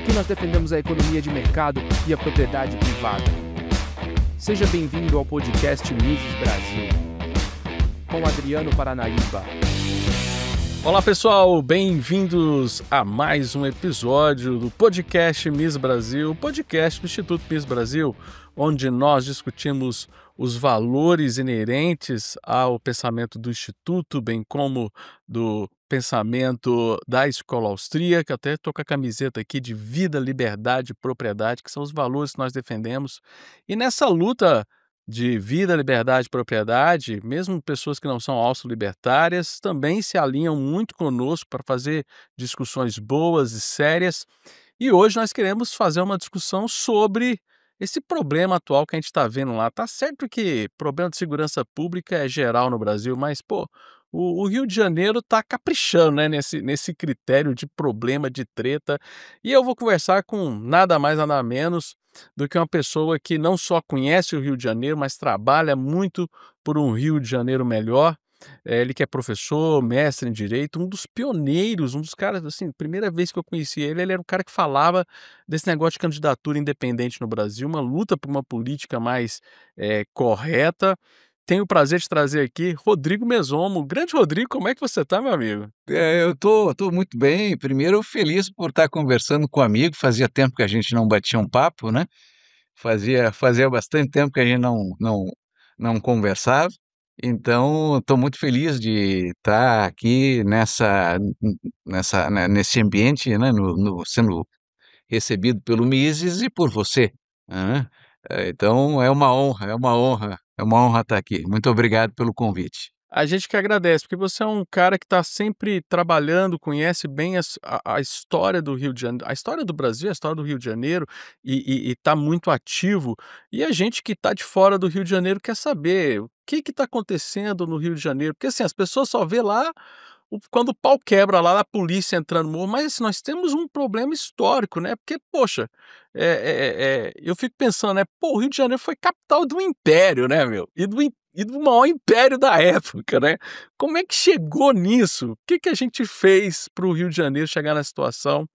Aqui nós defendemos a economia de mercado e a propriedade privada. Seja bem-vindo ao podcast Mises Brasil, com Adriano Paranaíba. Olá pessoal, bem-vindos a mais um episódio do podcast Mises Brasil, podcast do Instituto Mises Brasil, onde nós discutimos os valores inerentes ao pensamento do Instituto, bem como do pensamento da escola austríaca. Até estou com a camiseta aqui de vida, liberdade e propriedade, que são os valores que nós defendemos. E nessa luta de vida, liberdade e propriedade, mesmo pessoas que não são austro-libertárias também se alinham muito conosco para fazer discussões boas e sérias. E hoje nós queremos fazer uma discussão sobre esse problema atual que a gente está vendo lá. Tá certo que problema de segurança pública é geral no Brasil, mas, o Rio de Janeiro está caprichando, né, nesse critério de problema, de treta. E eu vou conversar com nada mais, nada menos do que uma pessoa que não só conhece o Rio de Janeiro, mas trabalha muito por um Rio de Janeiro melhor. Ele que é professor, mestre em Direito, um dos pioneiros, um dos caras, assim, primeira vez que eu conheci ele era o cara que falava desse negócio de candidatura independente no Brasil, uma luta por uma política mais correta. Tenho o prazer de trazer aqui Rodrigo Mesomo. Grande Rodrigo, como é que você tá, meu amigo? Eu tô muito bem. Primeiro, feliz por estar conversando com um amigo. Fazia tempo que a gente não batia um papo, né? Fazia bastante tempo que a gente não conversava. Então, estou muito feliz de estar aqui nesse ambiente, né? Sendo recebido pelo Mises e por você, né? Então, é uma honra estar aqui. Muito obrigado pelo convite. A gente que agradece, porque você é um cara que está sempre trabalhando, conhece bem a história do Rio de Janeiro, a história do Brasil, a história do Rio de Janeiro, e está muito ativo. E a gente que está de fora do Rio de Janeiro quer saber o que está acontecendo no Rio de Janeiro, porque assim, as pessoas só vê lá quando o pau quebra lá, a polícia entrando no morro, mas assim, nós temos um problema histórico, né? Porque, poxa, eu fico pensando, né? Pô, o Rio de Janeiro foi capital do império, né, meu? E do maior império da época, né? Como é que chegou nisso? O que a gente fez para o Rio de Janeiro chegar nessa situação?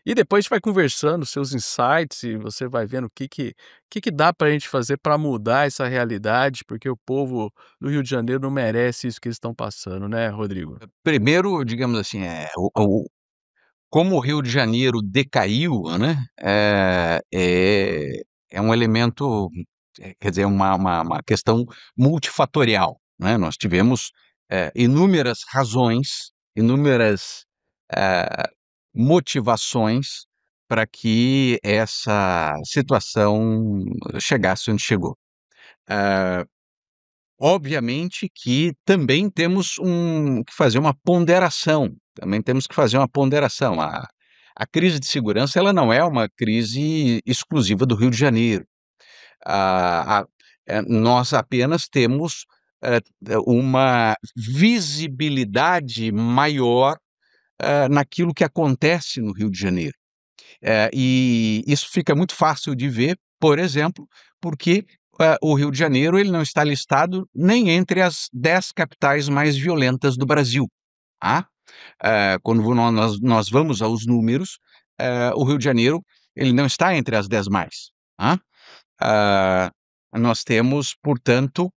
E depois a gente vai conversando seus insights e você vai vendo o que dá para a gente fazer para mudar essa realidade, porque o povo do Rio de Janeiro não merece isso que eles estão passando, né, Rodrigo? Primeiro, digamos assim, como o Rio de Janeiro decaiu, né, é um elemento, quer dizer, uma questão multifatorial, né. Nós tivemos, inúmeras razões, inúmeras, eh, motivações para que essa situação chegasse onde chegou. Ah, Obviamente que também temos que fazer uma ponderação, também temos que fazer uma ponderação. A crise de segurança, ela não é uma crise exclusiva do Rio de Janeiro. Nós apenas temos, uma visibilidade maior, naquilo que acontece no Rio de Janeiro. E isso fica muito fácil de ver, por exemplo, porque, o Rio de Janeiro ele não está listado nem entre as 10 capitais mais violentas do Brasil, tá. Quando nós vamos aos números, o Rio de Janeiro ele não está entre as 10 mais, tá. Ah, Nós temos, portanto,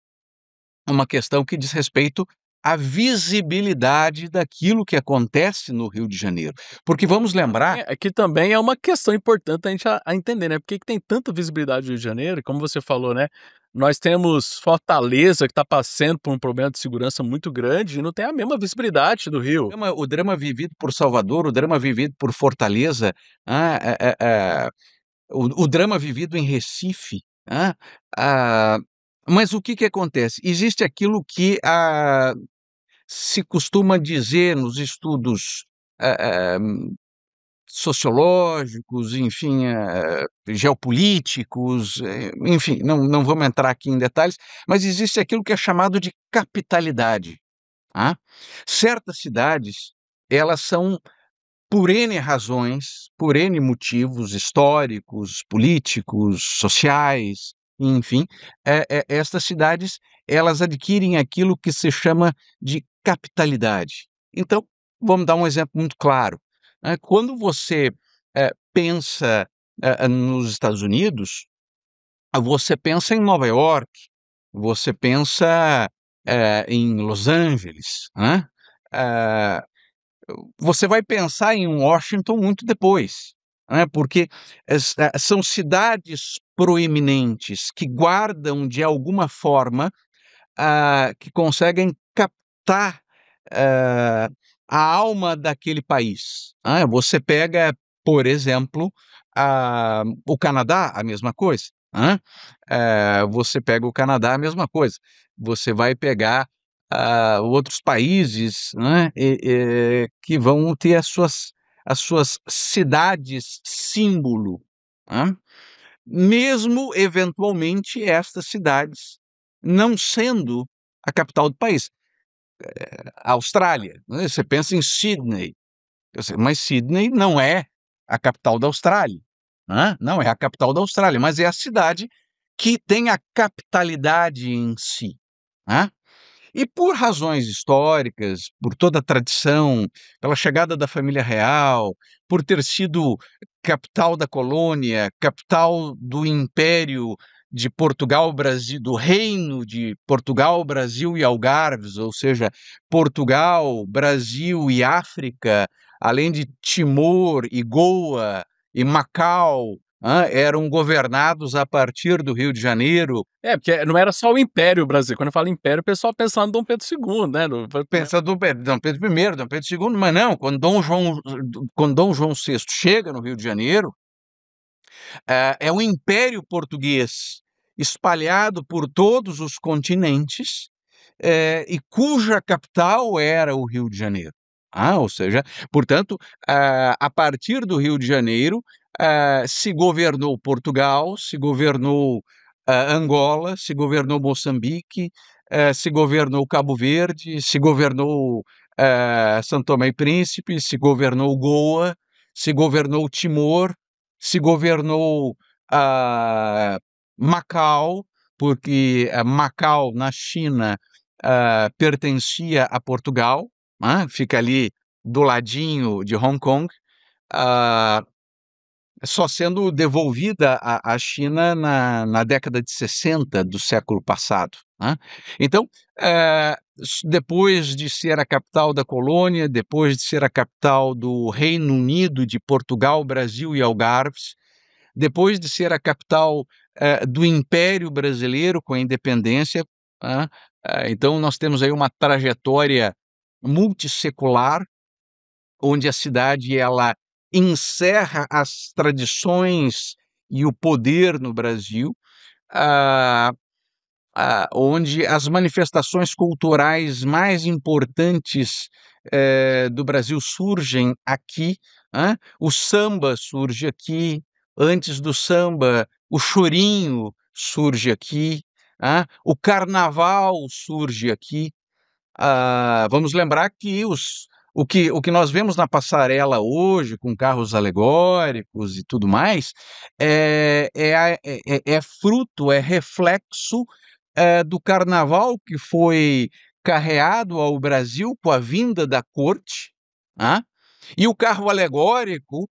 uma questão que diz respeito à visibilidade daquilo que acontece no Rio de Janeiro, porque vamos lembrar. Que também é uma questão importante a gente a entender, né, por que tem tanta visibilidade no Rio de Janeiro, e como você falou, né, nós temos Fortaleza que está passando por um problema de segurança muito grande e não tem a mesma visibilidade do Rio. O drama vivido por Salvador, o drama vivido por Fortaleza, ah, o drama vivido em Recife, ah, mas o que acontece? Existe aquilo que se costuma dizer nos estudos ah, ah, sociológicos, enfim, geopolíticos, enfim, não vamos entrar aqui em detalhes, mas existe aquilo que é chamado de capitalidade. Tá? Certas cidades, elas são, por N razões, por N motivos históricos, políticos, sociais, enfim, estas cidades, elas adquirem aquilo que se chama de capitalidade. Então, vamos dar um exemplo muito claro, né, quando você, pensa nos Estados Unidos, você pensa em Nova York, você pensa em Los Angeles, né? Eh, Você vai pensar em Washington muito depois, né? Porque são cidades proeminentes que guardam de alguma forma, que conseguem captar ah, a alma daquele país. Você pega, por exemplo, o Canadá, a mesma coisa. Você pega o Canadá, a mesma coisa. Você vai pegar outros países, né, que vão ter as suas cidades símbolo, né? Mesmo eventualmente estas cidades não sendo a capital do país. A Austrália, né, você pensa em Sydney, mas Sydney não é a capital da Austrália, né? Não é a capital da Austrália, mas é a cidade que tem a capitalidade em si, né? E por razões históricas, por toda a tradição, pela chegada da família real, por ter sido capital da colônia, capital do Império de Portugal, Brasil, do Reino de Portugal, Brasil e Algarves, ou seja, Portugal, Brasil e África, além de Timor e Goa e Macau, eram governados a partir do Rio de Janeiro. Porque não era só o Império Brasil. Quando eu falo Império, o pessoal pensa no Dom Pedro II, né? Pensa do Dom Pedro I, Dom Pedro II, mas não, quando Dom João VI chega no Rio de Janeiro, é um império português espalhado por todos os continentes, e cuja capital era o Rio de Janeiro. Ou seja, portanto, a partir do Rio de Janeiro, se governou Portugal, se governou Angola, se governou Moçambique, se governou Cabo Verde, se governou São Tomé e Príncipe, se governou Goa, se governou Timor, se governou Macau, porque Macau, na China, pertencia a Portugal, fica ali do ladinho de Hong Kong, só sendo devolvida à China na década de 60 do século passado. Então, depois de ser a capital da colônia, depois de ser a capital do Reino Unido de Portugal, Brasil e Algarves, depois de ser a capital do Império Brasileiro com a independência, então nós temos aí uma trajetória multissecular, onde a cidade ela encerra as tradições e o poder no Brasil, onde as manifestações culturais mais importantes do Brasil surgem aqui. O samba surge aqui, antes do samba, o chorinho surge aqui, o carnaval surge aqui. Vamos lembrar que o que nós vemos na passarela hoje, com carros alegóricos e tudo mais, é fruto, é reflexo do carnaval que foi carreado ao Brasil com a vinda da corte, e o carro alegórico,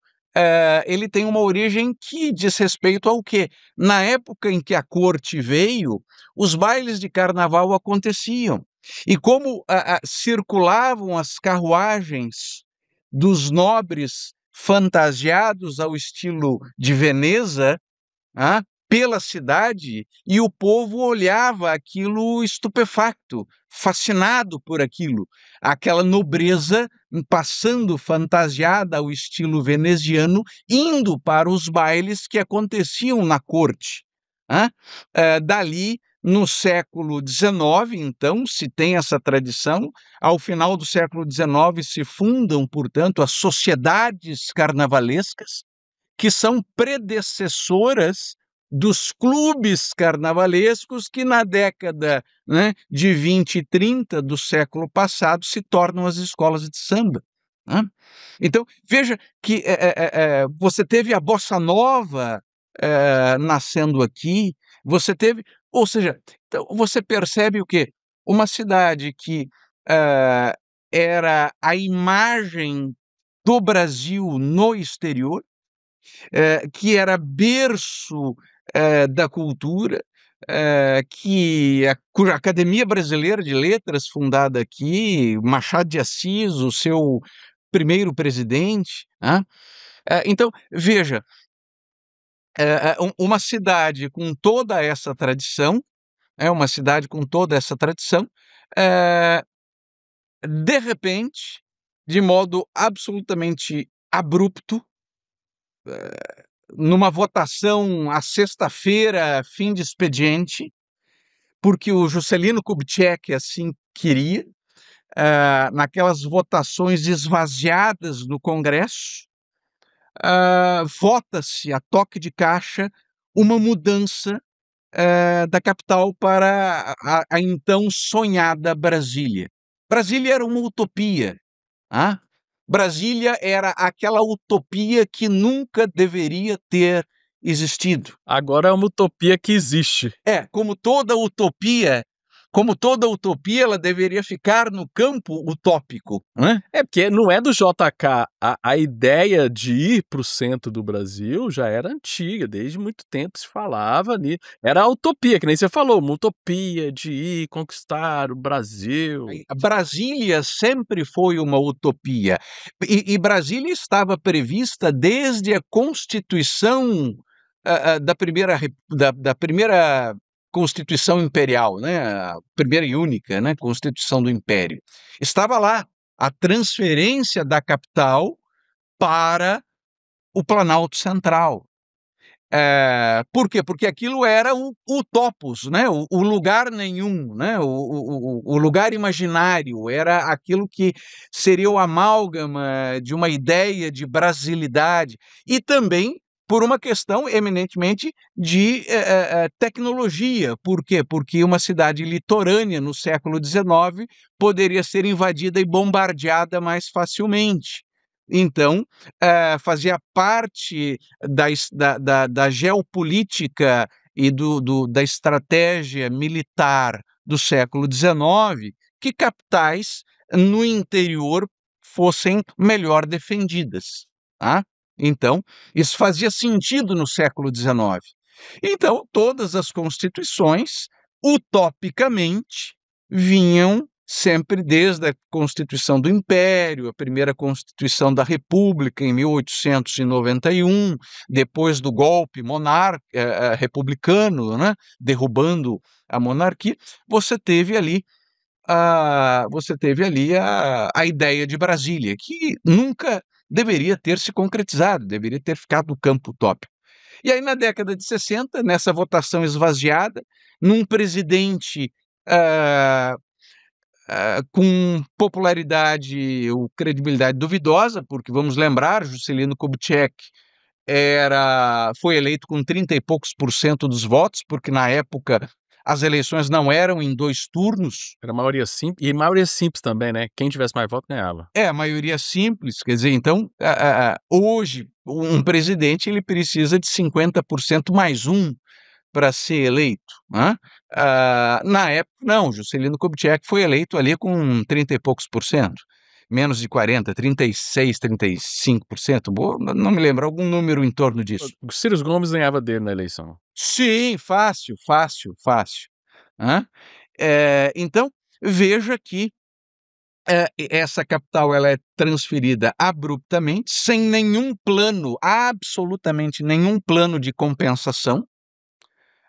ele tem uma origem que diz respeito ao quê? Na época em que a corte veio, os bailes de carnaval aconteciam. E como circulavam as carruagens dos nobres fantasiados ao estilo de Veneza, pela cidade, e o povo olhava aquilo estupefacto, fascinado por aquilo, aquela nobreza passando fantasiada ao estilo veneziano, indo para os bailes que aconteciam na corte. Dali, no século XIX, então, se tem essa tradição. Ao final do século XIX se fundam, portanto, as sociedades carnavalescas, que são predecessoras dos clubes carnavalescos que na década, de 20 e 30 do século passado se tornam as escolas de samba. Então, veja que você teve a bossa nova nascendo aqui, você teve, ou seja, então você percebe o quê? Uma cidade que era a imagem do Brasil no exterior, que era berço da cultura, cuja Academia Brasileira de Letras, fundada aqui, Machado de Assis, o seu primeiro presidente, né? Então, veja, uma cidade com toda essa tradição, uma cidade com toda essa tradição, de repente, de modo absolutamente abrupto, numa votação à sexta-feira, fim de expediente, porque o Juscelino Kubitschek assim queria, naquelas votações esvaziadas no Congresso, vota-se a toque de caixa uma mudança da capital para a então sonhada Brasília. Brasília era uma utopia. Ah? Brasília era aquela utopia que nunca deveria ter existido. Agora é uma utopia que existe. Como toda utopia, ela deveria ficar no campo utópico, né? Porque não é do JK. A ideia de ir para o centro do Brasil já era antiga, desde muito tempo se falava ali. Era a utopia, que nem você falou, uma utopia de ir conquistar o Brasil. Brasília sempre foi uma utopia. E Brasília estava prevista desde a Constituição da primeira Constituição Imperial, né? A primeira e única, né? Constituição do Império. Estava lá a transferência da capital para o Planalto Central. Por quê? Porque aquilo era o topos, né? O lugar nenhum, né? O lugar imaginário, era aquilo que seria o amálgama de uma ideia de brasilidade e também por uma questão eminentemente de tecnologia. Por quê? Porque uma cidade litorânea no século XIX poderia ser invadida e bombardeada mais facilmente. Então, fazia parte da geopolítica e da estratégia militar do século XIX que capitais no interior fossem melhor defendidas. Tá? Então, isso fazia sentido no século XIX. Então, todas as constituições, utopicamente, vinham sempre desde a Constituição do Império, a primeira Constituição da República, em 1891, depois do golpe republicano, né, derrubando a monarquia, você teve ali a ideia de Brasília, que nunca deveria ter se concretizado, deveria ter ficado no campo utópico. E aí, na década de 60, nessa votação esvaziada, num presidente com popularidade ou credibilidade duvidosa, porque vamos lembrar, Juscelino Kubitschek foi eleito com 30 e poucos % dos votos, porque na época as eleições não eram em 2 turnos. Era maioria simples, e maioria simples também, né? Quem tivesse mais voto ganhava. A maioria simples, quer dizer, então, hoje, um presidente ele precisa de 50% mais um para ser eleito, né? Na época, não, Juscelino Kubitschek foi eleito ali com 30 e poucos %, menos de 40, 36, 35%, não me lembro, algum número em torno disso. O Ciro Gomes ganhava dele na eleição. Sim, fácil. Então, veja que essa capital ela é transferida abruptamente, sem nenhum plano, absolutamente nenhum plano de compensação.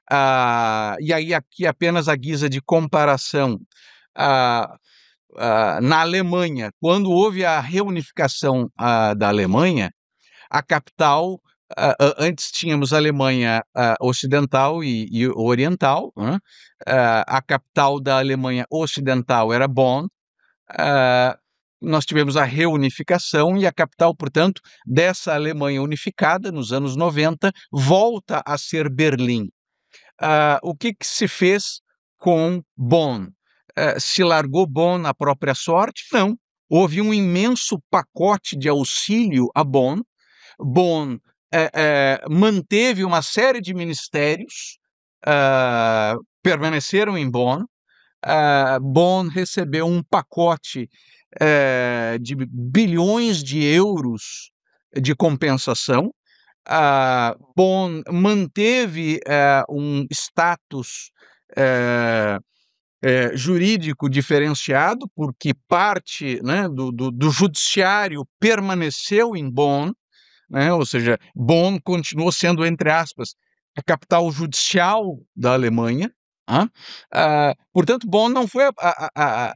E aí, aqui apenas a guisa de comparação, na Alemanha, quando houve a reunificação da Alemanha, a capital, antes tínhamos a Alemanha ocidental e oriental, né? A capital da Alemanha ocidental era Bonn, nós tivemos a reunificação e a capital, portanto, dessa Alemanha unificada, nos anos 90, volta a ser Berlim. O que se fez com Bonn? Se largou Bonn na própria sorte? Não. Houve um imenso pacote de auxílio a Bonn. Bonn manteve uma série de ministérios, permaneceram em Bonn. Bonn recebeu um pacote de bilhões de euros de compensação. Bonn manteve um status jurídico diferenciado, porque parte, né, do judiciário permaneceu em Bonn, né, ou seja, Bonn continuou sendo, entre aspas, a capital judicial da Alemanha. Portanto, Bonn não foi a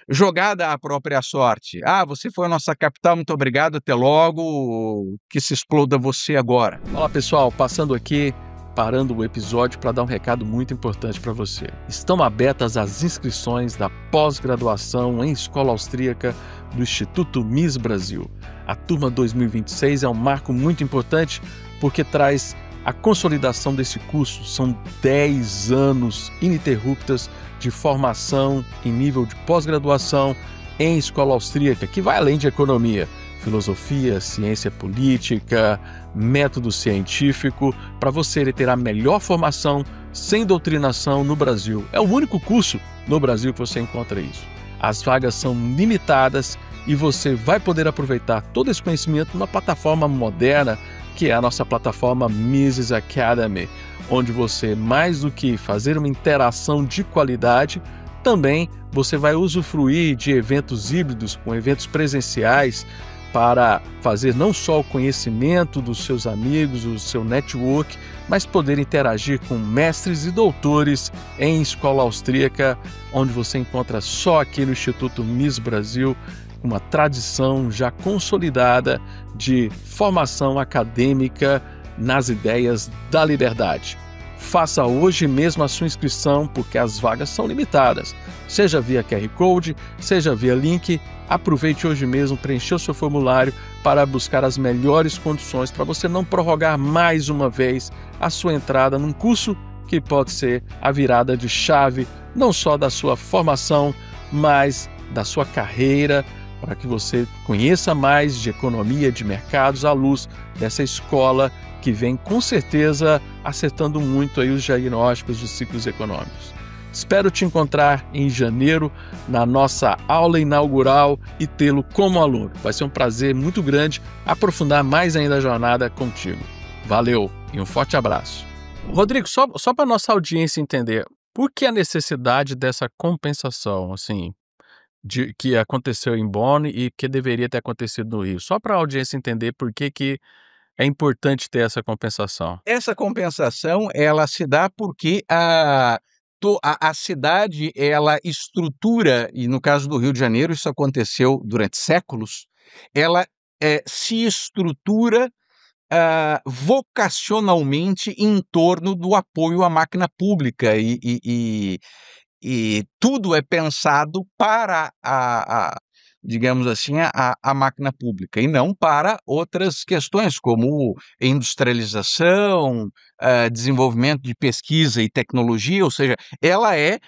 jogada à própria sorte. Você foi a nossa capital, muito obrigado, até logo, que se exploda você agora. Olá pessoal, passando aqui, parando o episódio para dar um recado muito importante para você. Estão abertas as inscrições da pós-graduação em escola austríaca do Instituto Miss Brasil. A turma 2026 é um marco muito importante porque traz a consolidação desse curso. São 10 anos ininterruptas de formação em nível de pós-graduação em escola austríaca, que vai além de economia, filosofia, ciência política, método científico, para você ter a melhor formação sem doutrinação no Brasil. É o único curso no Brasil que você encontra isso. As vagas são limitadas e você vai poder aproveitar todo esse conhecimento numa plataforma moderna, que é a nossa plataforma Mises Academy, onde você, mais do que fazer uma interação de qualidade, também você vai usufruir de eventos híbridos, com eventos presenciais, para fazer não só o conhecimento dos seus amigos, o seu network, mas poder interagir com mestres e doutores em escola austríaca, onde você encontra só aqui no Instituto Miss Brasil, uma tradição já consolidada de formação acadêmica nas ideias da liberdade. Faça hoje mesmo a sua inscrição, porque as vagas são limitadas. Seja via QR Code, seja via link, aproveite hoje mesmo, preencher o seu formulário para buscar as melhores condições para você não prorrogar mais uma vez a sua entrada num curso que pode ser a virada de chave, não só da sua formação, mas da sua carreira, para que você conheça mais de economia, de mercados, à luz dessa escola que vem com certeza acertando muito aí os diagnósticos de ciclos econômicos. Espero te encontrar em janeiro na nossa aula inaugural e tê-lo como aluno. Vai ser um prazer muito grande aprofundar mais ainda a jornada contigo. Valeu e um forte abraço. Rodrigo, só para a nossa audiência entender, por que a necessidade dessa compensação, assim, que aconteceu em Bonn e que deveria ter acontecido no Rio? Só para a audiência entender por que é importante ter essa compensação. Essa compensação, ela se dá porque a cidade, ela estrutura, e no caso do Rio de Janeiro isso aconteceu durante séculos, ela se estrutura vocacionalmente em torno do apoio à máquina pública e tudo é pensado para digamos assim, a máquina pública e não para outras questões como industrialização, desenvolvimento de pesquisa e tecnologia, ou seja, ela é,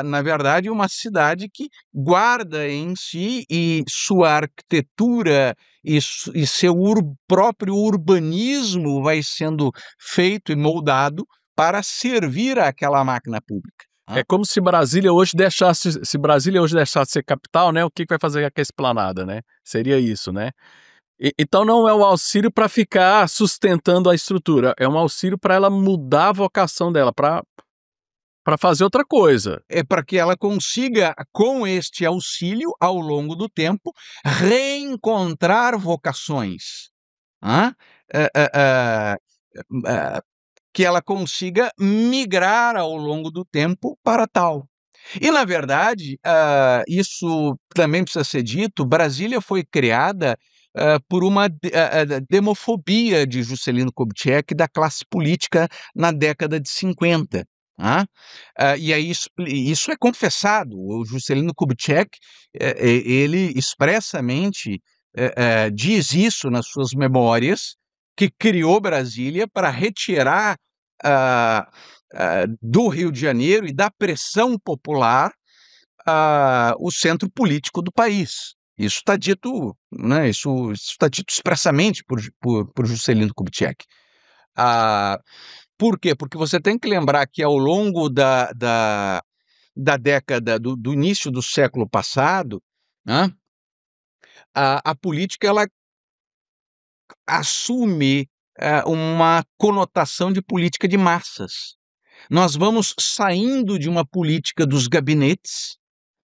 na verdade, uma cidade que guarda em si e sua arquitetura e seu próprio urbanismo vai sendo feito e moldado para servir àquela máquina pública. É como se Brasília hoje deixasse de ser capital, né? O que vai fazer com a esplanada, né? Seria isso, né? Então não é um auxílio para ficar sustentando a estrutura, é um auxílio para ela mudar a vocação dela, para fazer outra coisa. É para que ela consiga, com este auxílio, ao longo do tempo, reencontrar vocações. Que ela consiga migrar ao longo do tempo para tal. E, na verdade, isso também precisa ser dito, Brasília foi criada por uma demofobia de Juscelino Kubitschek da classe política na década de 50. E aí isso é confessado. O Juscelino Kubitschek, ele expressamente diz isso nas suas memórias, que criou Brasília para retirar do Rio de Janeiro e da pressão popular o centro político do país. Isso está dito, né, isso está dito expressamente por Juscelino Kubitschek. Por quê? Porque você tem que lembrar que ao longo da década, do início do século passado, né, a política ela assume uma conotação de política de massas. Nós vamos saindo de uma política dos gabinetes,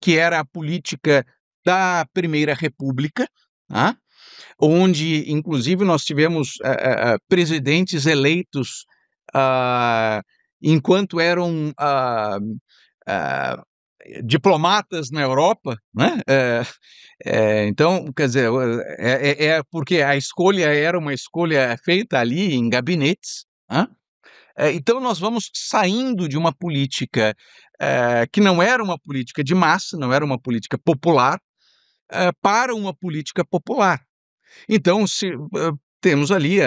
que era a política da Primeira República, tá? Onde, inclusive, nós tivemos presidentes eleitos enquanto eram diplomatas na Europa, né? Então, quer dizer, porque a escolha era uma escolha feita ali em gabinetes, né? Então, nós vamos saindo de uma política que não era uma política de massa, não era uma política popular, para uma política popular. Então, temos ali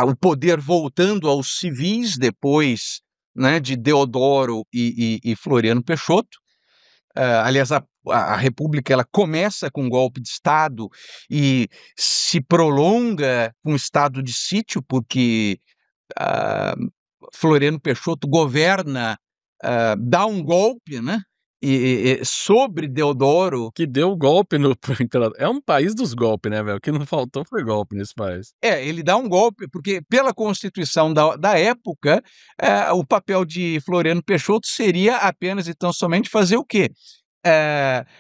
o poder voltando aos civis depois, né, de Deodoro e Floriano Peixoto. Aliás, a República ela começa com um golpe de Estado e se prolonga com um estado de sítio, porque Floriano Peixoto governa, dá um golpe, né? Sobre Deodoro. Que deu o golpe no imperador. É um país dos golpes, né, velho? O que não faltou foi golpe nesse país. Ele dá um golpe, porque pela Constituição da época, o papel de Floriano Peixoto seria apenas e tão somente fazer o quê?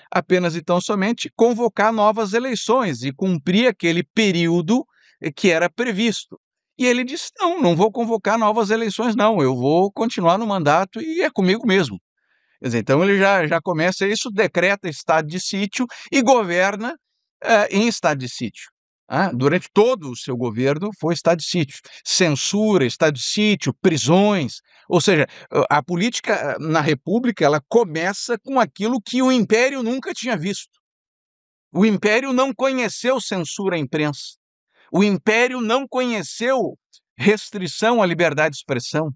Apenas e tão somente convocar novas eleições e cumprir aquele período que era previsto. E ele disse, não vou convocar novas eleições, não, eu vou continuar no mandato e é comigo mesmo. Quer dizer, então ele já começa isso, decreta estado de sítio e governa em estado de sítio. Durante todo o seu governo foi estado de sítio. Censura, estado de sítio, prisões. Ou seja, a política na República ela começa com aquilo que o Império nunca tinha visto. O Império não conheceu censura à imprensa. O Império não conheceu restrição à liberdade de expressão.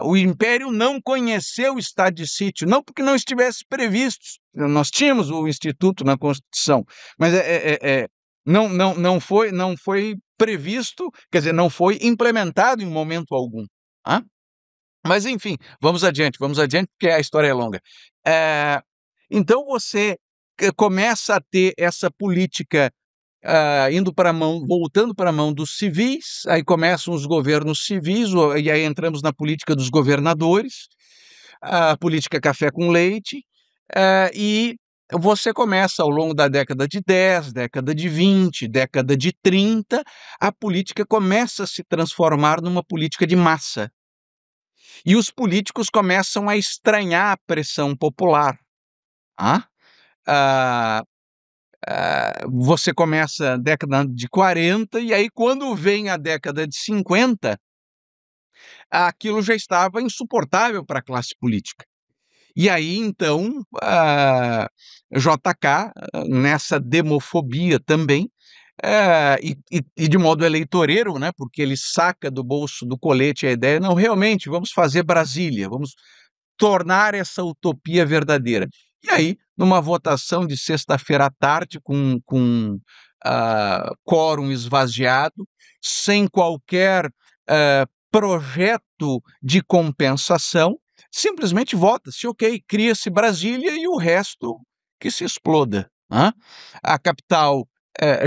O Império não conheceu o estado de sítio, não porque não estivesse previsto. Nós tínhamos o Instituto na Constituição, mas não foi previsto, quer dizer, não foi implementado em momento algum. Mas, enfim, vamos adiante, porque a história é longa. Então, você começa a ter essa política voltando para a mão dos civis, aí começam os governos civis, e aí entramos na política dos governadores, a política café com leite, e você começa ao longo da década de 10, década de 20, década de 30, a política começa a se transformar numa política de massa. E os políticos começam a estranhar a pressão popular. Você começa a década de 40 e aí quando vem a década de 50, aquilo já estava insuportável para a classe política. E aí, então, JK, nessa demofobia também, e de modo eleitoreiro, né, porque ele saca do bolso do colete a ideia, não, realmente, vamos fazer Brasília, vamos tornar essa utopia verdadeira. E aí, numa votação de sexta-feira à tarde, com quórum esvaziado, sem qualquer projeto de compensação, simplesmente vota-se, ok, cria-se Brasília e o resto que se exploda. A capital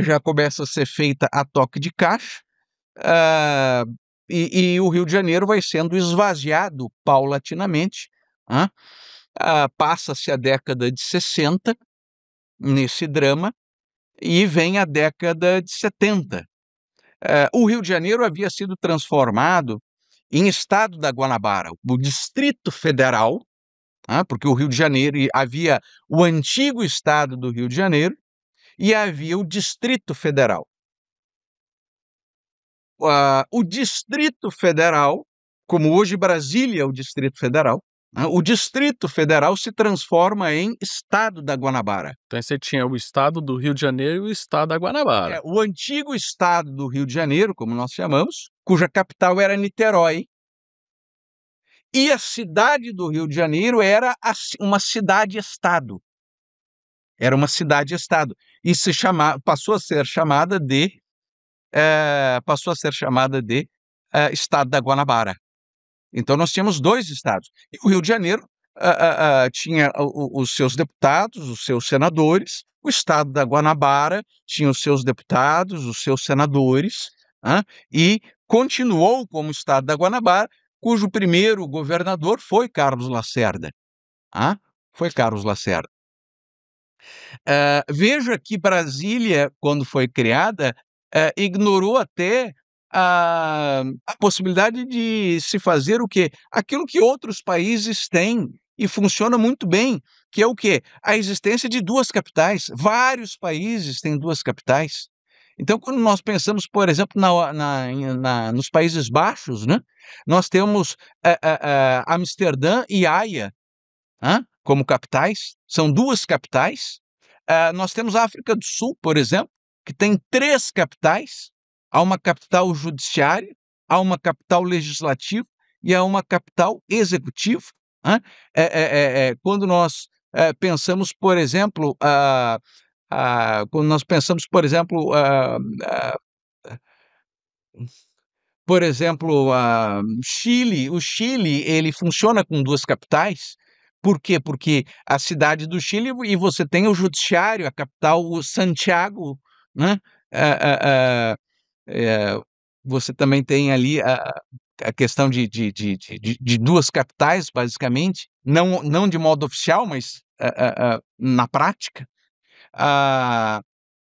já começa a ser feita a toque de caixa, e o Rio de Janeiro vai sendo esvaziado paulatinamente. Passa-se a década de 60 nesse drama e vem a década de 70. O Rio de Janeiro havia sido transformado em estado da Guanabara, o Distrito Federal, porque o Rio de Janeiro havia o antigo estado do Rio de Janeiro e havia o Distrito Federal. O Distrito Federal, como hoje Brasília é o Distrito Federal, o Distrito Federal se transforma em Estado da Guanabara. Então você tinha o Estado do Rio de Janeiro e o Estado da Guanabara. O antigo Estado do Rio de Janeiro, como nós chamamos, cuja capital era Niterói, e a cidade do Rio de Janeiro era uma cidade-estado. Era uma cidade-estado. E passou a ser chamada de Estado da Guanabara. Então, nós tínhamos dois estados. E o Rio de Janeiro tinha os seus deputados, os seus senadores, o estado da Guanabara tinha os seus deputados, os seus senadores, e continuou como estado da Guanabara, cujo primeiro governador foi Carlos Lacerda. Foi Carlos Lacerda. Veja que Brasília, quando foi criada, ignorou até a possibilidade de se fazer o quê? Aquilo que outros países têm e funciona muito bem, que é o quê? A existência de duas capitais. Vários países têm duas capitais. Então, quando nós pensamos, por exemplo, nos Países Baixos, né, nós temos Amsterdã e Haia, como capitais, são duas capitais. Nós temos a África do Sul, por exemplo, que tem 3 capitais. Há uma capital judiciária, há uma capital legislativa e há uma capital executiva. Quando nós pensamos, por exemplo, Chile, o Chile, ele funciona com 2 capitais. Por quê? Porque a cidade do Chile e você tem o judiciário, a capital Santiago, né, ah, ah, ah, eh, você também tem ali a questão de 2 capitais, basicamente, não de modo oficial, mas, na prática. Ah,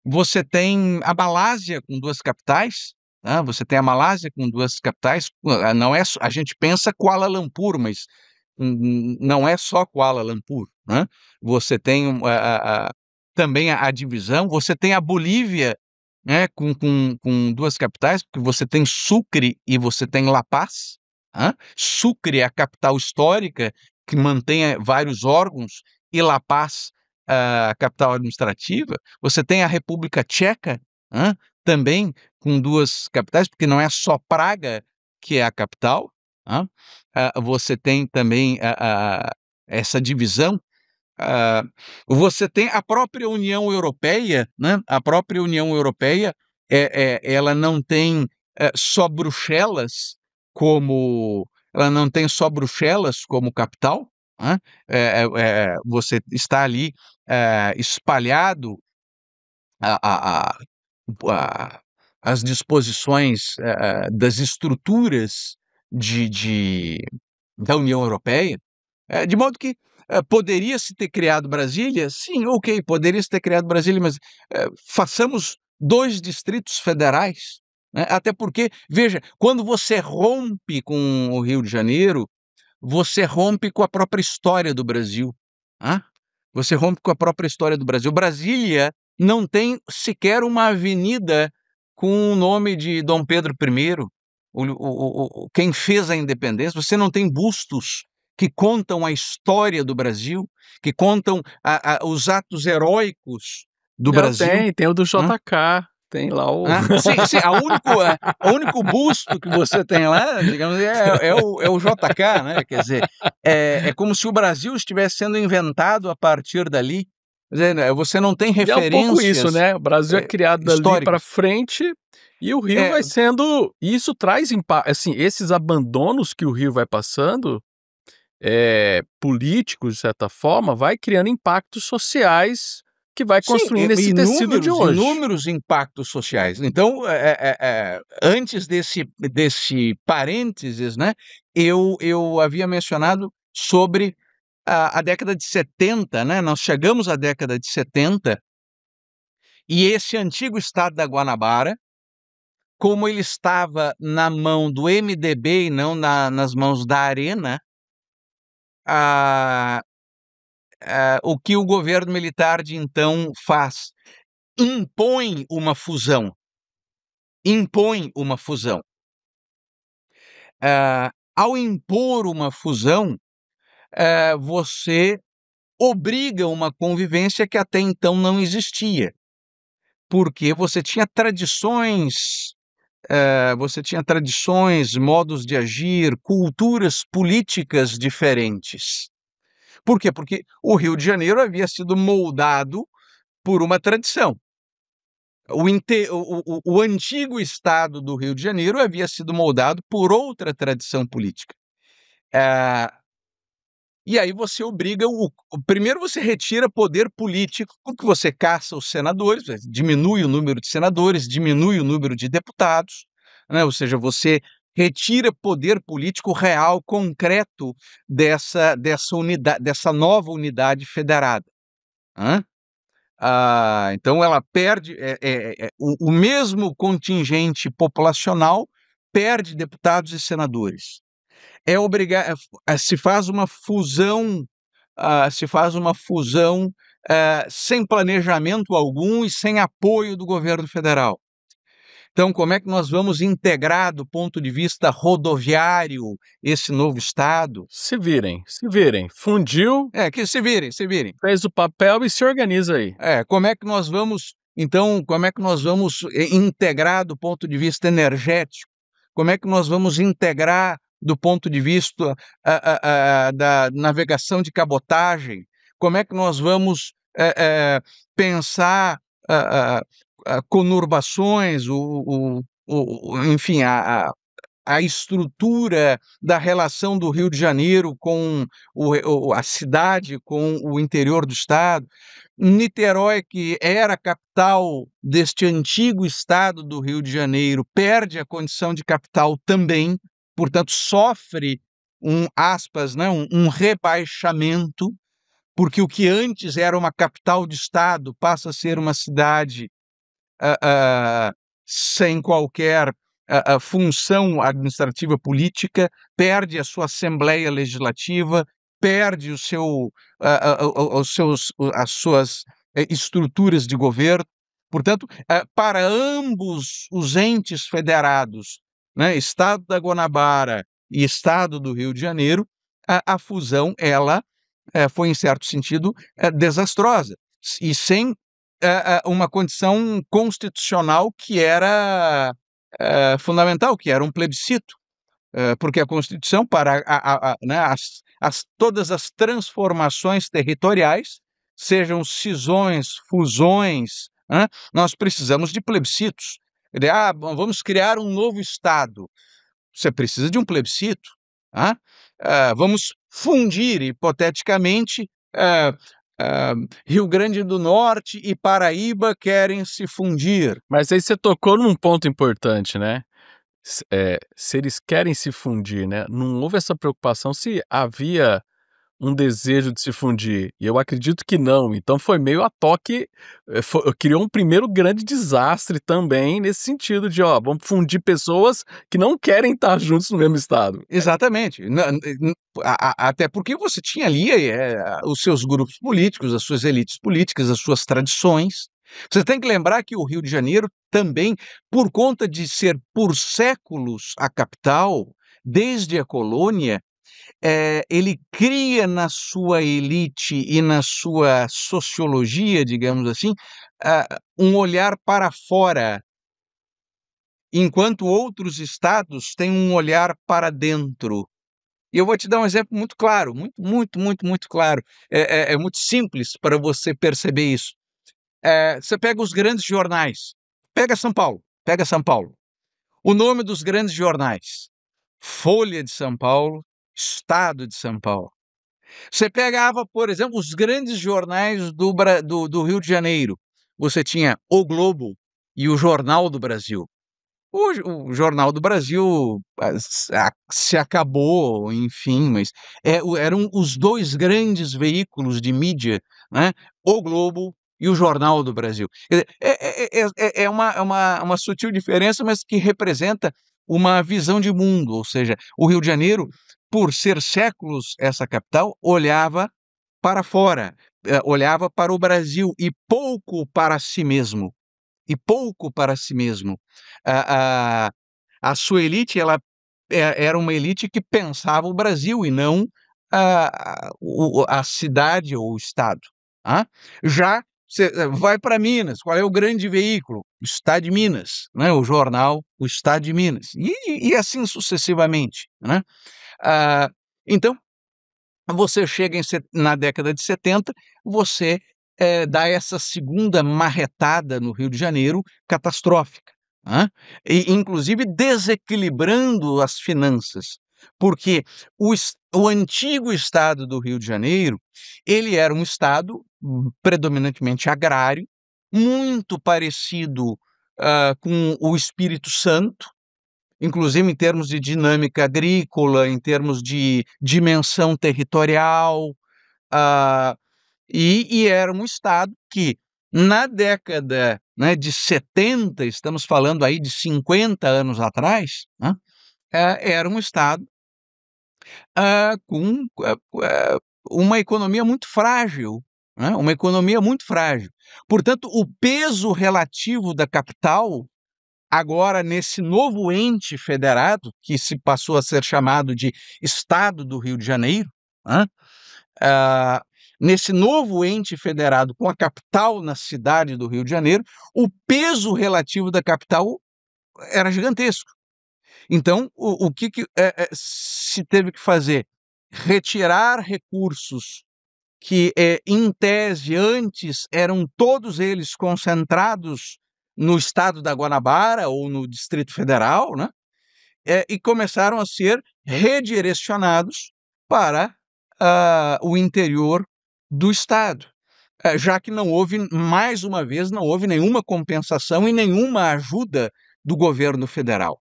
Você tem a Malásia com 2 capitais, você tem a Malásia com 2 capitais, não é a gente pensa Kuala Lumpur, mas não é só Kuala Lumpur, né. Você tem também a divisão, você tem a Bolívia, né, com 2 capitais, porque você tem Sucre e você tem La Paz. Sucre é a capital histórica, que mantém vários órgãos, e La Paz, a capital administrativa. Você tem a República Tcheca, também com 2 capitais, porque não é só Praga que é a capital. Você tem também essa divisão. Você tem a própria União Europeia, né? A própria União Europeia, ela não tem só Bruxelas ela não tem só Bruxelas como capital. Você está ali espalhado a, a, a- as disposições das estruturas da União Europeia, de modo que poderia-se ter criado Brasília? Sim, ok, poderia-se ter criado Brasília, mas façamos 2 distritos federais, né? Até porque, veja, quando você rompe com o Rio de Janeiro, você rompe com a própria história do Brasil. Você rompe com a própria história do Brasil. Brasília não tem sequer uma avenida com o nome de Dom Pedro I, quem fez a independência. Você não tem bustos que contam a história do Brasil, que contam os atos heróicos do Não, Brasil. tem o do JK, tem lá o. Sim, sim, o único busto que você tem lá, digamos, é o JK, né? Quer dizer, é como se o Brasil estivesse sendo inventado a partir dali. Quer dizer, né, você não tem E é um pouco isso, referências né? O Brasil é criado dali para históricas. frente e o Rio vai sendo. E isso traz impacto. Assim, esses abandonos que o Rio vai passando, políticos, de certa forma, vai criando impactos sociais que vai Sim, construindo esse tecido de hoje. inúmeros impactos sociais. Então, antes desse parênteses, né, eu havia mencionado sobre a década de 70, né, nós chegamos à década de 70, e esse antigo estado da Guanabara, como ele estava na mão do MDB e não nas mãos da Arena, ah, o que o governo militar de então faz? Impõe uma fusão. Impõe uma fusão. Ao impor uma fusão, você obriga uma convivência que até então não existia, porque você tinha tradições, modos de agir, culturas políticas diferentes. Por quê? Porque o Rio de Janeiro havia sido moldado por uma tradição. O antigo estado do Rio de Janeiro havia sido moldado por outra tradição política. E aí você obriga primeiro você retira poder político, porque você caça os senadores, diminui o número de senadores, diminui o número de deputados, né? Ou seja, você retira poder político real, concreto dessa unidade, dessa nova unidade federada. Hã? Então ela perde o mesmo contingente populacional perde deputados e senadores. Se faz uma fusão, sem planejamento algum e sem apoio do governo federal. Então, como é que nós vamos integrar do ponto de vista rodoviário esse novo estado? Se virem. Fundiu, Que se virem, se virem. fez o papel e se organiza aí. Como é que nós vamos, então, integrar do ponto de vista energético? Como é que nós vamos integrar do ponto de vista da navegação de cabotagem? Como é que nós vamos pensar conurbações, enfim, a estrutura da relação do Rio de Janeiro com a cidade, com o interior do estado. Niterói, que era a capital deste antigo estado do Rio de Janeiro, perde a condição de capital também, portanto, sofre aspas, né, um rebaixamento, porque o que antes era uma capital de estado passa a ser uma cidade sem qualquer função administrativa política, perde a sua Assembleia Legislativa, perde as suas estruturas de governo. Portanto, para ambos os entes federados, né, Estado da Guanabara e Estado do Rio de Janeiro, a fusão ela foi, em certo sentido, desastrosa e sem uma condição constitucional que era fundamental, que era um plebiscito, porque a Constituição, para né, todas as transformações territoriais, sejam cisões, fusões, né, nós precisamos de plebiscitos. Vamos criar um novo Estado. Você precisa de um plebiscito. Vamos fundir, hipoteticamente, Rio Grande do Norte e Paraíba querem se fundir. Mas aí você tocou num ponto importante, né? Se eles querem se fundir, né? Não houve essa preocupação se havia um desejo de se fundir. E eu acredito que não. Então foi meio a toque, criou um primeiro grande desastre também nesse sentido de, vamos fundir pessoas que não querem estar juntos no mesmo estado. Exatamente. Até porque você tinha ali os seus grupos políticos, as suas elites políticas, as suas tradições. Você tem que lembrar que o Rio de Janeiro também, por conta de ser por séculos a capital, desde a colônia, ele cria na sua elite e na sua sociologia, digamos assim, um olhar para fora, enquanto outros estados têm um olhar para dentro. E eu vou te dar um exemplo muito claro, muito claro. É muito simples para você perceber isso. Você pega os grandes jornais. Pega São Paulo. O nome dos grandes jornais: Folha de São Paulo, Estado de São Paulo. Você pegava, por exemplo, os grandes jornais do Rio de Janeiro. Você tinha O Globo e o Jornal do Brasil. O Jornal do Brasil se acabou, enfim, mas eram os dois grandes veículos de mídia, né? O Globo e o Jornal do Brasil. Quer dizer, é uma sutil diferença, mas que representa uma visão de mundo, ou seja, o Rio de Janeiro, por ser séculos essa capital, olhava para fora, olhava para o Brasil e pouco para si mesmo. A sua elite era uma elite que pensava o Brasil e não a cidade ou o estado. Já você vai para Minas, qual é o grande veículo? O Estado de Minas, né? O jornal, o Estado de Minas, e assim sucessivamente, né? Então, você chega na década de 70, você dá essa segunda marretada no Rio de Janeiro, catastrófica, e inclusive desequilibrando as finanças. Porque o antigo estado do Rio de Janeiro, ele era um estado predominantemente agrário, muito parecido com o Espírito Santo, inclusive em termos de dinâmica agrícola, em termos de dimensão territorial, e era um estado que, na década, né, de 70, estamos falando aí de 50 anos atrás, né, era um estado com uma economia muito frágil, né, uma economia muito frágil. Portanto, o peso relativo da capital, agora nesse novo ente federado, que se passou a ser chamado de Estado do Rio de Janeiro, né, nesse novo ente federado com a capital na cidade do Rio de Janeiro, o peso relativo da capital era gigantesco. Então, o que se teve que fazer? Retirar recursos que, em tese, antes eram todos eles concentrados no estado da Guanabara ou no Distrito Federal, né? E começaram a ser redirecionados para o interior do estado, já que não houve, mais uma vez, não houve nenhuma compensação e nenhuma ajuda do governo federal.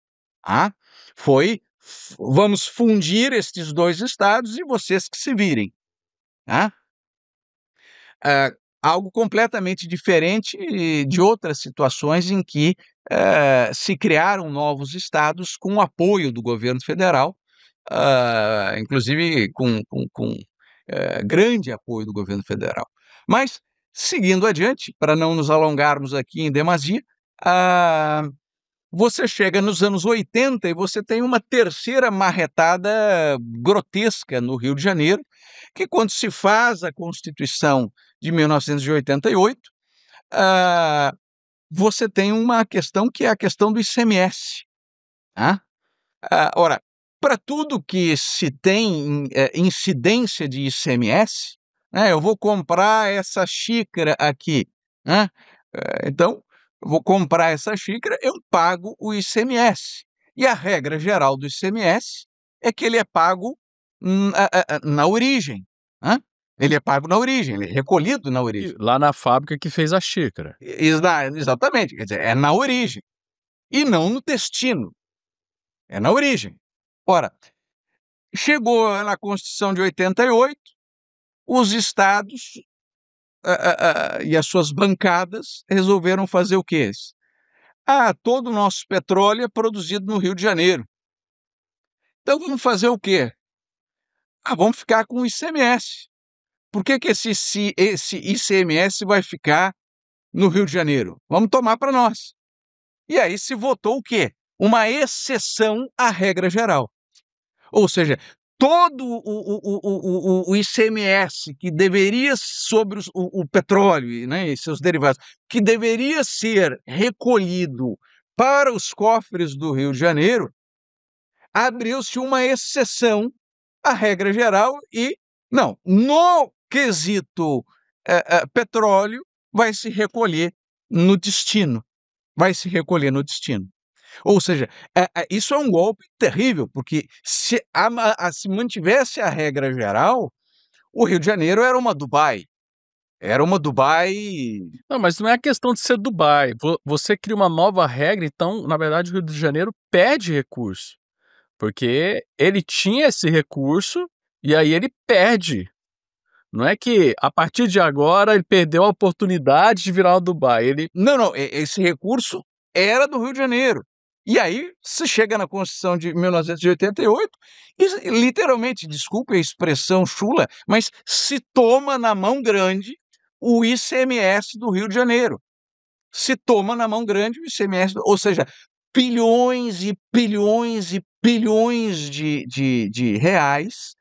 Vamos fundir estes dois estados e vocês que se virem. Algo completamente diferente de outras situações em que se criaram novos estados com o apoio do governo federal, inclusive com grande apoio do governo federal. Mas, seguindo adiante, para não nos alongarmos aqui em demasia, você chega nos anos 80 e você tem uma terceira marretada grotesca no Rio de Janeiro, que quando se faz a Constituição de 1988, você tem uma questão que é a questão do ICMS. Ora, para tudo que se tem incidência de ICMS, né, eu vou comprar essa xícara aqui, né? Então, eu vou comprar essa xícara, eu pago o ICMS. E a regra geral do ICMS é que ele é pago na origem. Ele é pago na origem, ele é recolhido na origem. Lá na fábrica que fez a xícara. Exatamente, quer dizer, é na origem. E não no destino. É na origem. Ora, chegou na Constituição de 88, os estados e as suas bancadas resolveram fazer o quê? Todo o nosso petróleo é produzido no Rio de Janeiro. Então vamos fazer o quê? Vamos ficar com o ICMS. Por que esse ICMS vai ficar no Rio de Janeiro? Vamos tomar para nós. E aí se votou o quê? Uma exceção à regra geral. Ou seja, todo o ICMS que deveria, sobre o petróleo, né, e seus derivados, que deveria ser recolhido para os cofres do Rio de Janeiro, abriu-se uma exceção à regra geral e, não, no quesito petróleo, vai se recolher no destino. Vai se recolher no destino. Ou seja, isso é um golpe terrível, porque se mantivesse a regra geral, o Rio de Janeiro era uma Dubai. Era uma Dubai. Não, mas não é a questão de ser Dubai. Você cria uma nova regra, então, na verdade, o Rio de Janeiro perde recurso. Porque ele tinha esse recurso e aí ele perde. Não é que a partir de agora ele perdeu a oportunidade de virar o Dubai. Não, esse recurso era do Rio de Janeiro. E aí se chega na Constituição de 1988 e literalmente, desculpe a expressão chula, mas se toma na mão grande o ICMS do Rio de Janeiro. Se toma na mão grande o ICMS, ou seja, bilhões e bilhões e bilhões de reais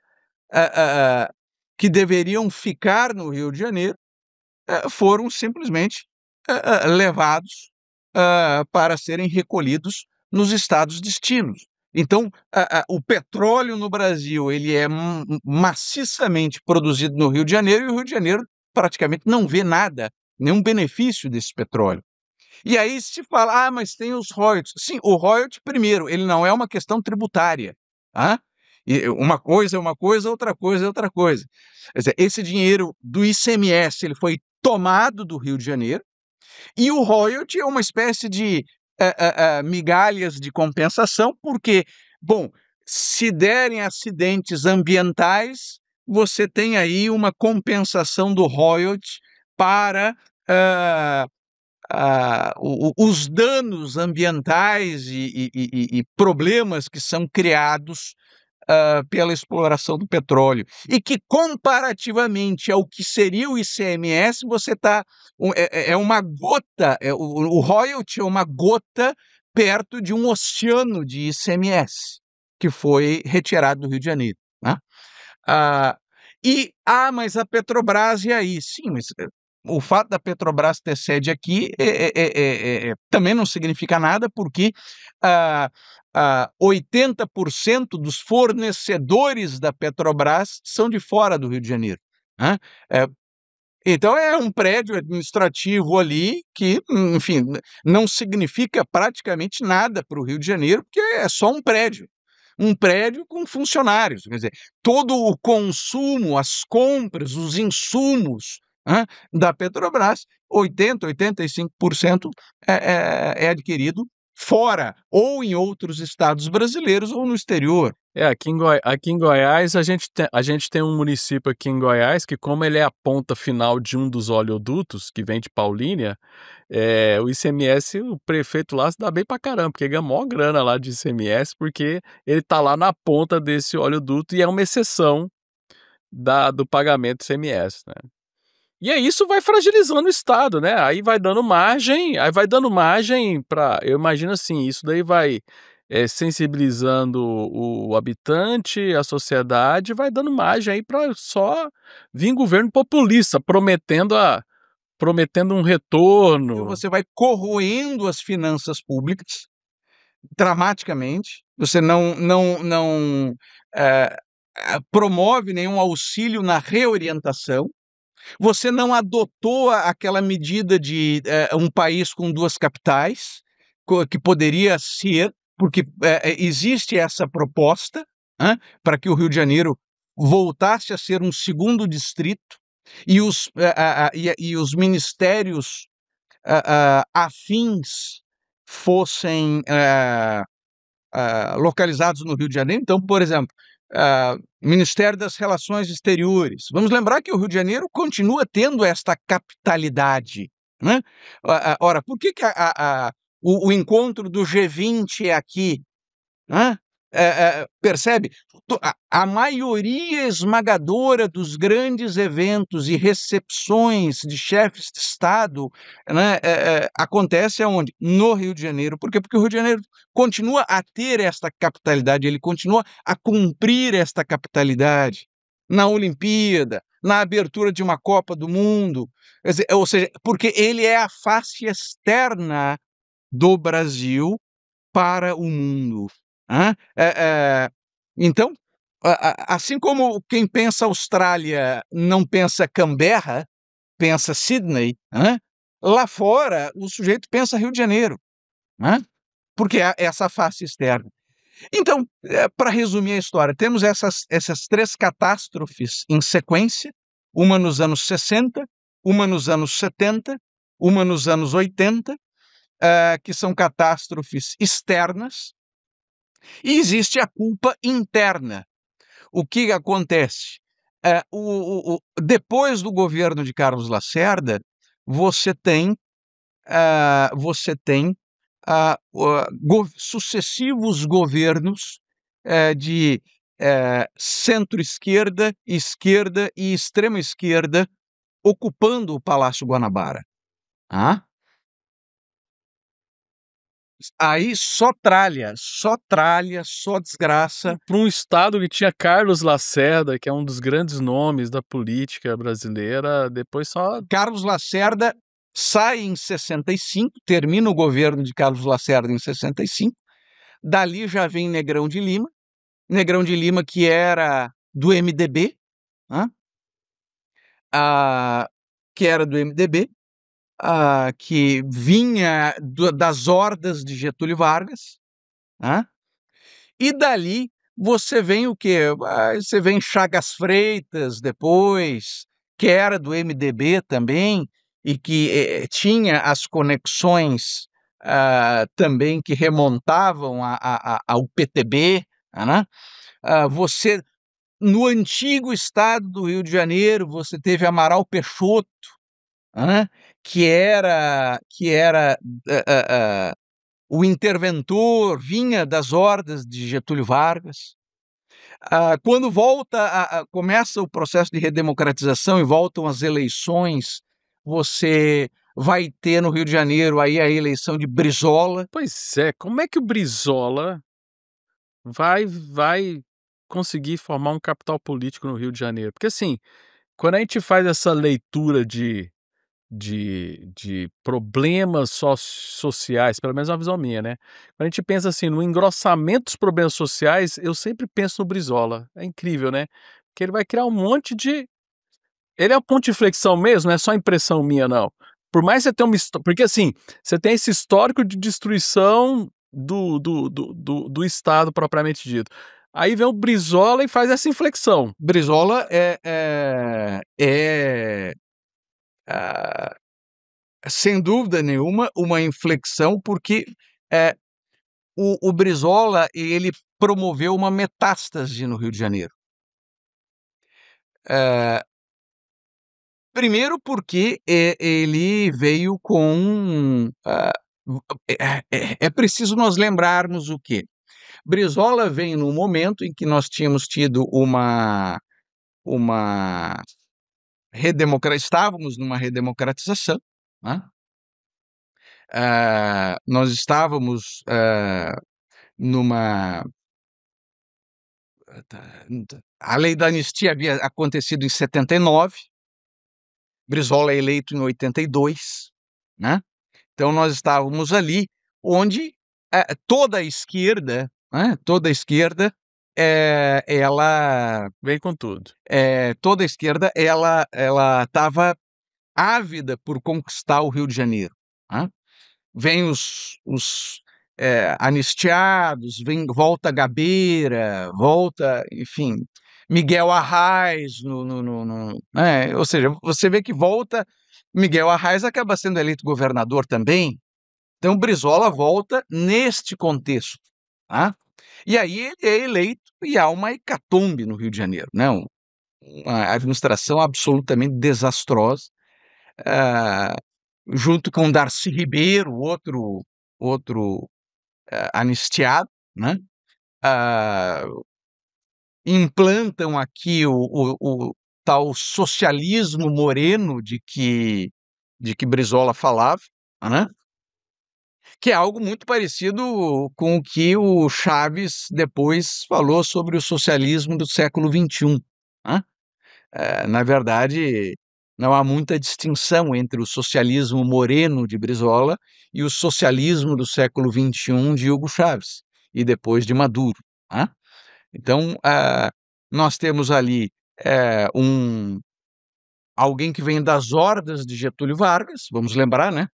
que deveriam ficar no Rio de Janeiro foram simplesmente levados para serem recolhidos nos estados destinos. Então, o petróleo no Brasil ele é maciçamente produzido no Rio de Janeiro e o Rio de Janeiro praticamente não vê nada, nenhum benefício desse petróleo. E aí se fala, mas tem os royalties. Sim, o royalty, primeiro, ele não é uma questão tributária. E uma coisa é uma coisa, outra coisa é outra coisa. Quer dizer, esse dinheiro do ICMS ele foi tomado do Rio de Janeiro, e o royalty é uma espécie de migalhas de compensação, porque, bom, se derem acidentes ambientais, você tem aí uma compensação do royalty para os danos ambientais e problemas que são criados pela exploração do petróleo. E que, comparativamente ao que seria o ICMS, você está. É uma gota, o royalty é uma gota perto de um oceano de ICMS que foi retirado do Rio de Janeiro. Né? Ah, mas a Petrobras, e aí? Sim, mas o fato da Petrobras ter sede aqui também não significa nada, porque 80% dos fornecedores da Petrobras são de fora do Rio de Janeiro. Né? Então é um prédio administrativo ali que, enfim, não significa praticamente nada para o Rio de Janeiro, porque é só um prédio com funcionários. Quer dizer, todo o consumo, as compras, os insumos da Petrobras, 85% é adquirido fora, ou em outros estados brasileiros, ou no exterior. Aqui em Goiás, a gente tem um município aqui em Goiás que, como ele é a ponta final de um dos oleodutos que vem de Paulínia, o ICMS, o prefeito lá se dá bem pra caramba, porque ganha maior grana lá de ICMS, porque ele tá lá na ponta desse oleoduto e é uma exceção do pagamento do ICMS, né? E aí isso vai fragilizando o Estado, né? Aí vai dando margem para, eu imagino assim, isso daí vai sensibilizando o habitante, a sociedade, vai dando margem aí para só vir governo populista, prometendo um Então retorno. você vai corroendo as finanças públicas dramaticamente, você não promove nenhum auxílio na reorientação, você não adotou aquela medida de um país com duas capitais, que poderia ser, porque existe essa proposta para que o Rio de Janeiro voltasse a ser um segundo distrito, e os ministérios afins fossem localizados no Rio de Janeiro. Então, por exemplo, Ministério das Relações Exteriores. Vamos lembrar que o Rio de Janeiro continua tendo esta capitalidade. Né? Ora, por que o encontro do G20 é aqui? Percebe? A maioria esmagadora dos grandes eventos e recepções de chefes de Estado, né, acontece aonde? No Rio de Janeiro. Por quê? Porque o Rio de Janeiro continua a ter esta capitalidade, ele continua a cumprir esta capitalidade na Olimpíada, na abertura de uma Copa do Mundo, quer dizer, ou seja, porque ele é a face externa do Brasil para o mundo. Então, assim como quem pensa Austrália não pensa Canberra, pensa Sydney, lá fora o sujeito pensa Rio de Janeiro, porque é essa face externa. Então, para resumir a história, temos essas três catástrofes em sequência, uma nos anos 60, uma nos anos 70, uma nos anos 80, que são catástrofes externas, e existe a culpa interna. O que acontece? Depois do governo de Carlos Lacerda, você tem sucessivos governos de centro-esquerda, esquerda e extrema-esquerda ocupando o Palácio Guanabara. Aí só tralha, só desgraça. Para um estado que tinha Carlos Lacerda, que é um dos grandes nomes da política brasileira, depois só... Carlos Lacerda sai em 65, termina o governo de Carlos Lacerda em 65, dali já vem Negrão de Lima que era do MDB, que vinha das hordas de Getúlio Vargas, e dali você vem o quê? Você vem Chagas Freitas depois, que era do MDB também, e que tinha as conexões também que remontavam ao PTB, né? Você, no antigo estado do Rio de Janeiro, você teve Amaral Peixoto, né? Que era o interventor, vinha das hordas de Getúlio Vargas. Quando começa o processo de redemocratização e voltam as eleições, você vai ter no Rio de Janeiro aí a eleição de Brizola. Pois é, como é que o Brizola vai conseguir formar um capital político no Rio de Janeiro? Porque, assim, quando a gente faz essa leitura de problemas sociais, pelo menos é uma visão minha, né, quando a gente pensa, assim, no engrossamento dos problemas sociais, eu sempre penso no Brizola. É incrível, né, porque ele vai criar um monte de ele é um ponto de inflexão mesmo, não é só impressão minha não. Por mais que você tenha porque, assim, você tem esse histórico de destruição do Estado propriamente dito. Aí vem o Brizola e faz essa inflexão. Brizola ah, sem dúvida nenhuma, uma inflexão, porque o Brizola ele promoveu uma metástase no Rio de Janeiro. Primeiro porque ele veio com... é preciso nós lembrarmos o quê? Brizola vem num momento em que nós tínhamos tido estávamos numa redemocratização, né? Nós estávamos numa... A lei da anistia havia acontecido em 79, Brizola é eleito em 82, né? Então nós estávamos ali onde toda a esquerda, né? Toda a esquerda, ela... Vem com tudo. Toda a esquerda, ela estava ávida por conquistar o Rio de Janeiro, né? Vem os anistiados, volta Gabeira, volta, enfim, Miguel Arraes, né? Ou seja, você vê que volta, Miguel Arraes acaba sendo eleito governador também, então Brizola volta neste contexto, tá? E aí ele é eleito e há uma hecatombe no Rio de Janeiro, né? Uma administração absolutamente desastrosa, junto com Darcy Ribeiro, outro anistiado, né? Implantam aqui o tal socialismo moreno de que Brizola falava, né? Que é algo muito parecido com o que o Chaves depois falou sobre o socialismo do século XXI, né? Na verdade, não há muita distinção entre o socialismo moreno de Brizola e o socialismo do século XXI de Hugo Chávez e depois de Maduro, né? Então, nós temos ali alguém que vem das hordas de Getúlio Vargas, vamos lembrar, né?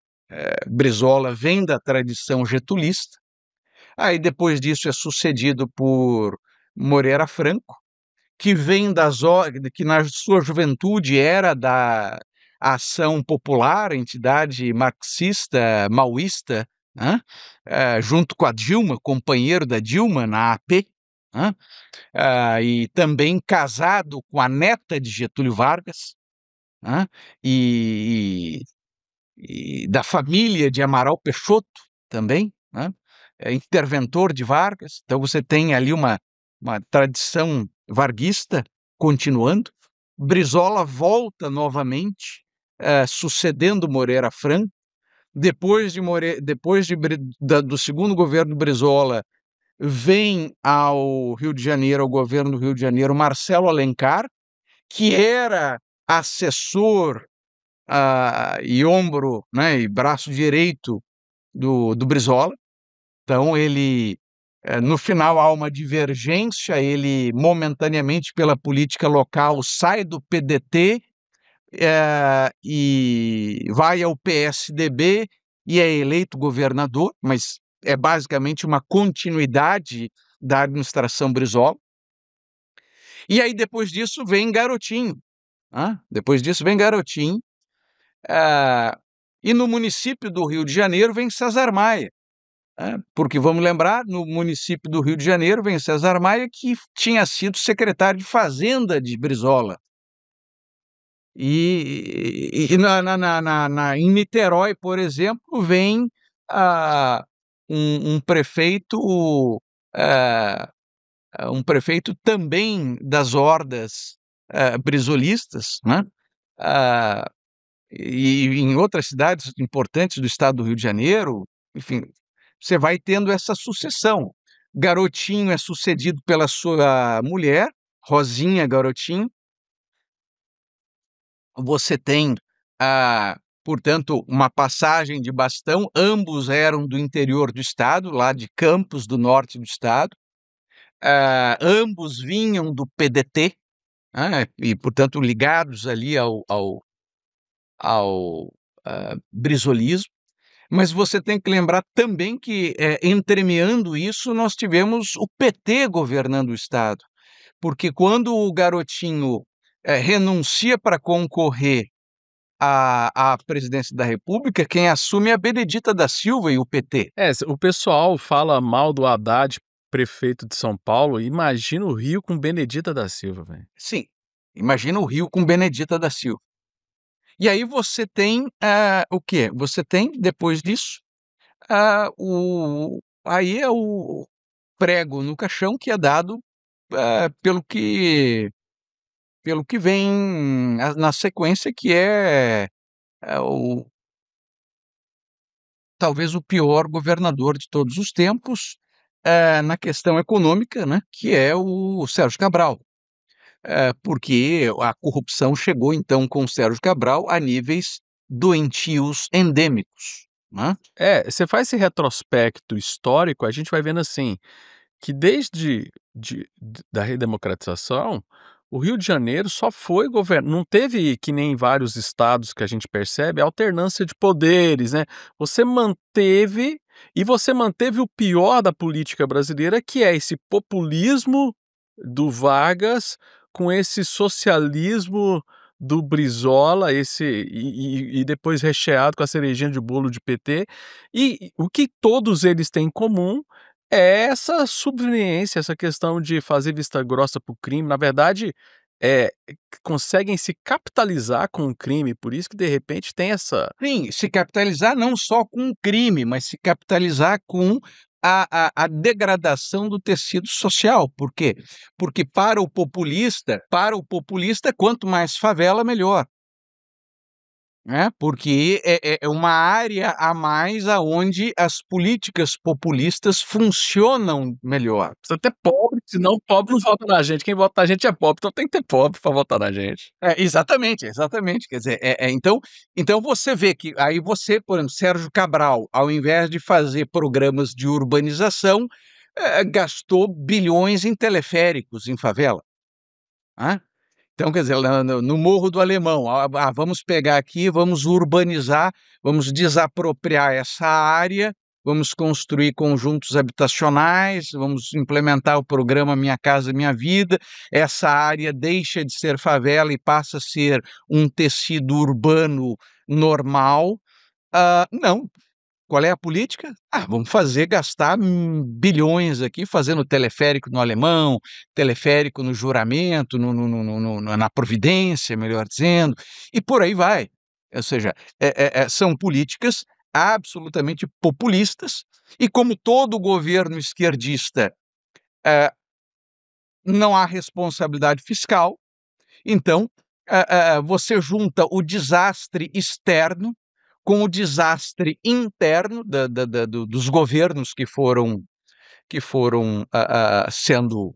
Brizola vem da tradição getulista, aí depois disso é sucedido por Moreira Franco, que vem que na sua juventude era da Ação Popular, entidade marxista, maoísta, né? Junto com a Dilma, companheiro da Dilma na AP, né? E também casado com a neta de Getúlio Vargas, né? E da família de Amaral Peixoto também, né? Interventor de Vargas. Então você tem ali uma tradição varguista continuando. Brizola volta novamente, sucedendo Moreira Franco. Depois do segundo governo Brizola, vem ao Rio de Janeiro, ao governo do Rio de Janeiro, Marcelo Alencar, que era assessor e ombro, né, e braço direito do Brizola. Então ele, no final há uma divergência, ele momentaneamente pela política local sai do PDT e vai ao PSDB e é eleito governador, mas é basicamente uma continuidade da administração Brizola. E aí, depois disso, vem Garotinho. Depois disso, vem Garotinho. E no município do Rio de Janeiro vem César Maia. Porque, vamos lembrar, no município do Rio de Janeiro vem César Maia, que tinha sido secretário de Fazenda de Brizola. E em Niterói, por exemplo, vem um prefeito também das hordas brizolistas, né? E em outras cidades importantes do estado do Rio de Janeiro, enfim, você vai tendo essa sucessão. Garotinho é sucedido pela sua mulher, Rosinha Garotinho. Você tem, portanto, uma passagem de bastão. Ambos eram do interior do estado, lá de Campos, do norte do estado. Ambos vinham do PDT, e, portanto, ligados ali ao brizolismo. Mas você tem que lembrar também que, entremeando isso, nós tivemos o PT governando o estado. Porque quando o Garotinho renuncia para concorrer à presidência da República, quem assume é a Benedita da Silva e o PT. O pessoal fala mal do Haddad, prefeito de São Paulo. Imagina o Rio com Benedita da Silva, velho. Sim, imagina o Rio com Benedita da Silva. E aí você tem o quê? Você tem, depois disso, aí é o prego no caixão que é dado pelo que vem na sequência, que é talvez o pior governador de todos os tempos na questão econômica, né, que é o Sérgio Cabral. Porque a corrupção chegou, então, com o Sérgio Cabral a níveis doentios endêmicos, né? Você faz esse retrospecto histórico, a gente vai vendo assim, que desde da redemocratização, o Rio de Janeiro só foi não teve, que nem em vários estados que a gente percebe, alternância de poderes, né? Você manteve o pior da política brasileira, que é esse populismo do Vargas com esse socialismo do Brizola, e depois recheado com a cerejinha de bolo de PT. E o que todos eles têm em comum é essa subveniência, essa questão de fazer vista grossa para o crime. Na verdade, conseguem se capitalizar com o crime, por isso que de repente tem essa... Sim, se capitalizar não só com o crime, mas se capitalizar com a degradação do tecido social. Por quê? Porque para o populista, quanto mais favela, melhor. Porque é uma área a mais aonde as políticas populistas funcionam melhor. Precisa ter pobre, senão pobre não vota na gente. Quem vota na gente é pobre, então tem que ter pobre para votar na gente. Exatamente. Quer dizer, então você vê que aí você, por exemplo, Sérgio Cabral, ao invés de fazer programas de urbanização, gastou bilhões em teleféricos em favela. Então, quer dizer, no Morro do Alemão, vamos pegar aqui, vamos urbanizar, vamos desapropriar essa área, vamos construir conjuntos habitacionais, vamos implementar o programa Minha Casa Minha Vida, essa área deixa de ser favela e passa a ser um tecido urbano normal. Não. Qual é a política? Vamos gastar bilhões aqui fazendo teleférico no Alemão, teleférico no Juramento, na Providência, melhor dizendo, e por aí vai. Ou seja, são políticas absolutamente populistas, e como todo governo esquerdista, não há responsabilidade fiscal, então você junta o desastre externo com o desastre interno dos governos que foram sendo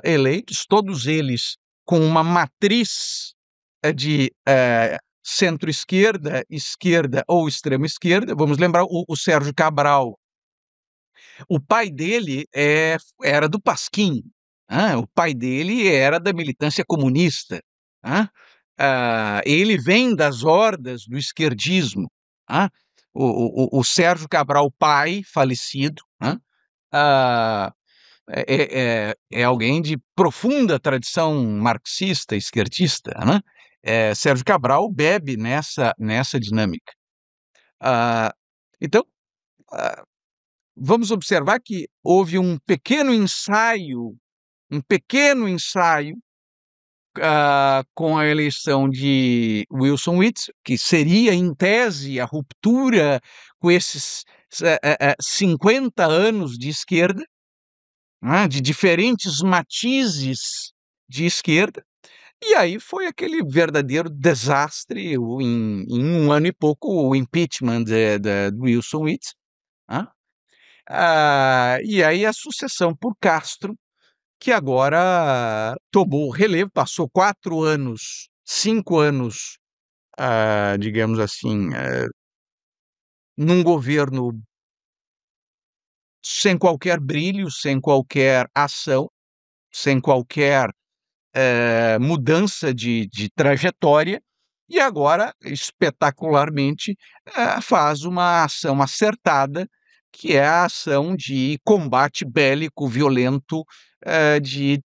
eleitos, todos eles com uma matriz de centro-esquerda, esquerda ou extrema-esquerda. Vamos lembrar o Sérgio Cabral. O pai dele era do Pasquim, o pai dele era da militância comunista. Ele vem das hordas do esquerdismo. O Sérgio Cabral, pai, falecido, é alguém de profunda tradição marxista, esquerdista, né? Sérgio Cabral bebe nessa dinâmica. Então, vamos observar que houve um pequeno ensaio com a eleição de Wilson Witzel, que seria, em tese, a ruptura com esses 50 anos de esquerda, né, de diferentes matizes de esquerda, e aí foi aquele verdadeiro desastre, em um ano e pouco, o impeachment do Wilson Witzel, né? E aí a sucessão por Castro, que agora tomou o relevo, passou 4 anos, 5 anos, digamos assim, num governo sem qualquer brilho, sem qualquer ação, sem qualquer mudança de trajetória, e agora, espetacularmente, faz uma ação acertada, que é a ação de combate bélico violento, de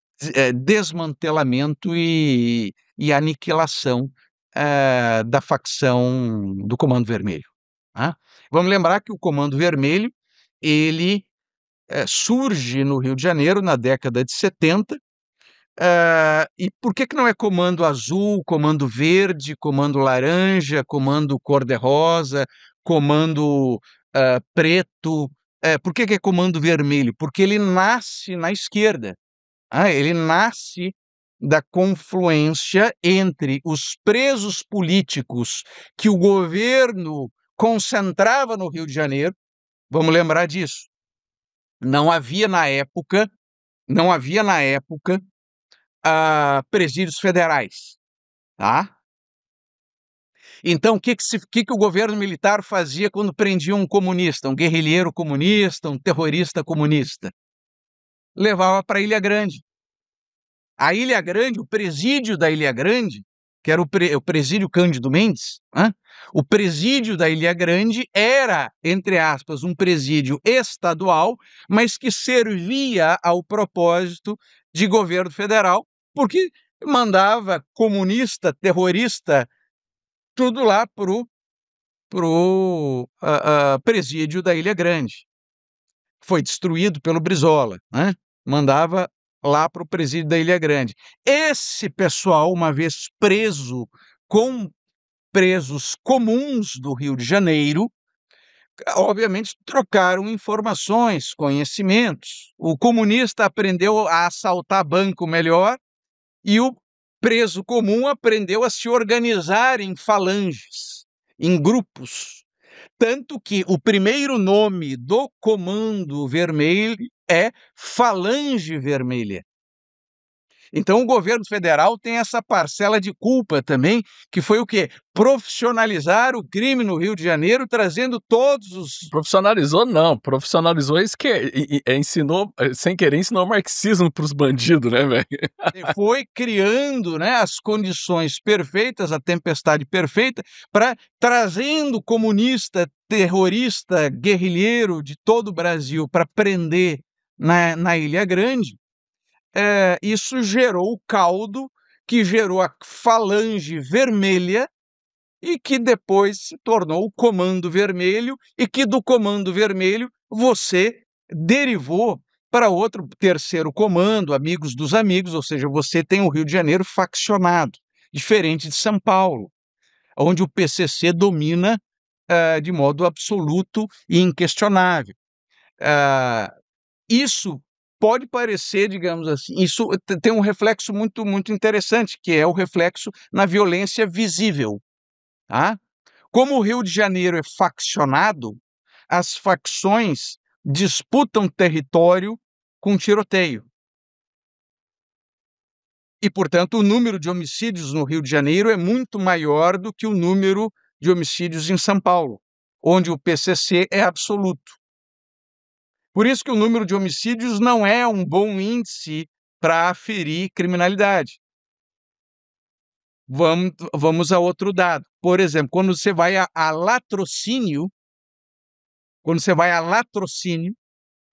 desmantelamento e aniquilação da facção do Comando Vermelho, né? Vamos lembrar que o Comando Vermelho, ele surge no Rio de Janeiro na década de 70. E por que não é comando azul, comando verde, comando laranja, comando cor-de-rosa, comando preto? Por que é comando vermelho? Porque ele nasce na esquerda. Ele nasce da confluência entre os presos políticos que o governo concentrava no Rio de Janeiro. Vamos lembrar disso. Não havia na época presídios federais, tá? Então, o que o governo militar fazia quando prendia um comunista, um guerrilheiro comunista, um terrorista comunista? Levava para Ilha Grande. A Ilha Grande, o presídio da Ilha Grande, que era o presídio Cândido Mendes, o presídio da Ilha Grande era, entre aspas, um presídio estadual, mas que servia ao propósito de governo federal, porque mandava comunista, terrorista, tudo lá pro presídio da Ilha Grande. Foi destruído pelo Brizola, né? Mandava lá para o presídio da Ilha Grande. Esse pessoal, uma vez preso com presos comuns do Rio de Janeiro, obviamente trocaram informações, conhecimentos. O comunista aprendeu a assaltar banco melhor e o preso comum aprendeu a se organizar em falanges, em grupos. Tanto que o primeiro nome do Comando Vermelho é Falange Vermelha. Então o governo federal tem essa parcela de culpa também, que foi o quê? Profissionalizar o crime no Rio de Janeiro, trazendo todos os... Profissionalizou não, profissionalizou isso que ensinou, sem querer, ensinou marxismo para os bandidos, né, velho? Foi criando, né, as condições perfeitas, a tempestade perfeita, para trazendo comunista, terrorista, guerrilheiro de todo o Brasil para prender na Ilha Grande. Isso gerou o caldo que gerou a Falange Vermelha e que depois se tornou o Comando Vermelho, e que do Comando Vermelho você derivou para outro terceiro comando, Amigos dos Amigos, ou seja, você tem o Rio de Janeiro faccionado, diferente de São Paulo, onde o PCC domina de modo absoluto e inquestionável. Isso pode parecer, digamos assim, isso tem um reflexo muito, muito interessante, que é o reflexo na violência visível, tá? Como o Rio de Janeiro é faccionado, as facções disputam território com tiroteio. E, portanto, o número de homicídios no Rio de Janeiro é muito maior do que o número de homicídios em São Paulo, onde o PCC é absoluto. Por isso que o número de homicídios não é um bom índice para aferir criminalidade. Vamos a outro dado. Por exemplo, quando você vai a latrocínio,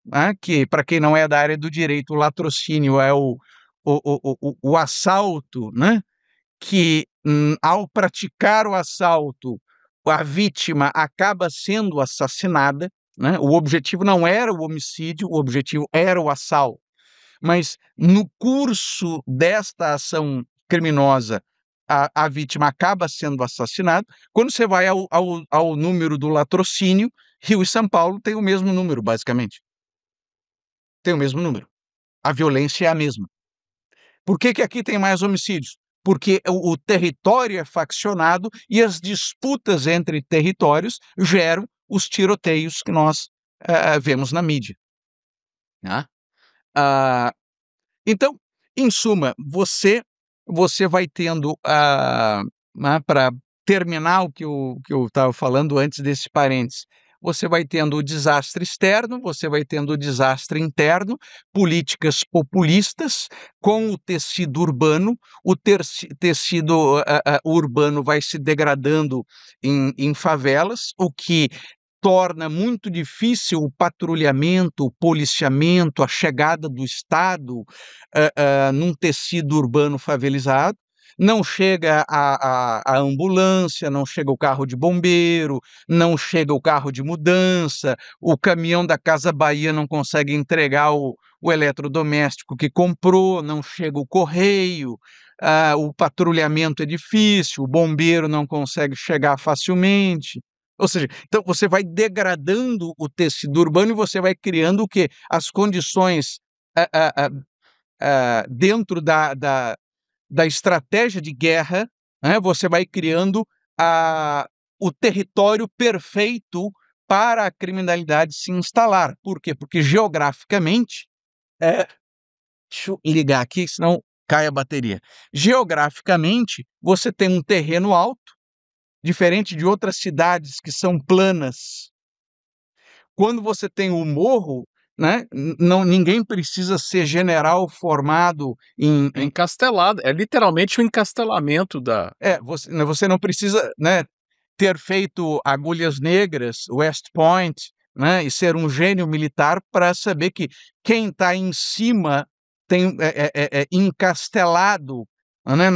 né, que, para quem não é da área do direito, o latrocínio é o assalto, né, que, ao praticar o assalto, a vítima acaba sendo assassinada, né? O objetivo não era o homicídio, o objetivo era o assalto. Mas no curso desta ação criminosa, a vítima acaba sendo assassinada. Quando você vai ao número do latrocínio, Rio e São Paulo têm o mesmo número, basicamente. Tem o mesmo número. A violência é a mesma. Por que aqui tem mais homicídios? Porque o território é faccionado e as disputas entre territórios geram os tiroteios que nós vemos na mídia, né? Então, em suma, você vai tendo, né, para terminar o que eu estava falando antes desse parênteses, você vai tendo o desastre externo, você vai tendo o desastre interno, políticas populistas com o tecido urbano, tecido urbano vai se degradando em favelas, o que torna muito difícil o patrulhamento, o policiamento, a chegada do Estado num tecido urbano favelizado. Não chega a ambulância, não chega o carro de bombeiro, não chega o carro de mudança, o caminhão da Casa Bahia não consegue entregar o eletrodoméstico que comprou, não chega o correio, o patrulhamento é difícil, o bombeiro não consegue chegar facilmente. Ou seja, então você vai degradando o tecido urbano e você vai criando o quê? As condições dentro da estratégia de guerra, né? Você vai criando o território perfeito para a criminalidade se instalar. Por quê? Porque geograficamente, deixa eu ligar aqui, senão cai a bateria. Geograficamente, você tem um terreno alto, diferente de outras cidades que são planas. Quando você tem o morro, né, ninguém precisa ser general formado É encastelado, é literalmente um encastelamento da... você não precisa, né, ter feito Agulhas Negras, West Point, né, e ser um gênio militar para saber que quem está em cima tem encastelado, né,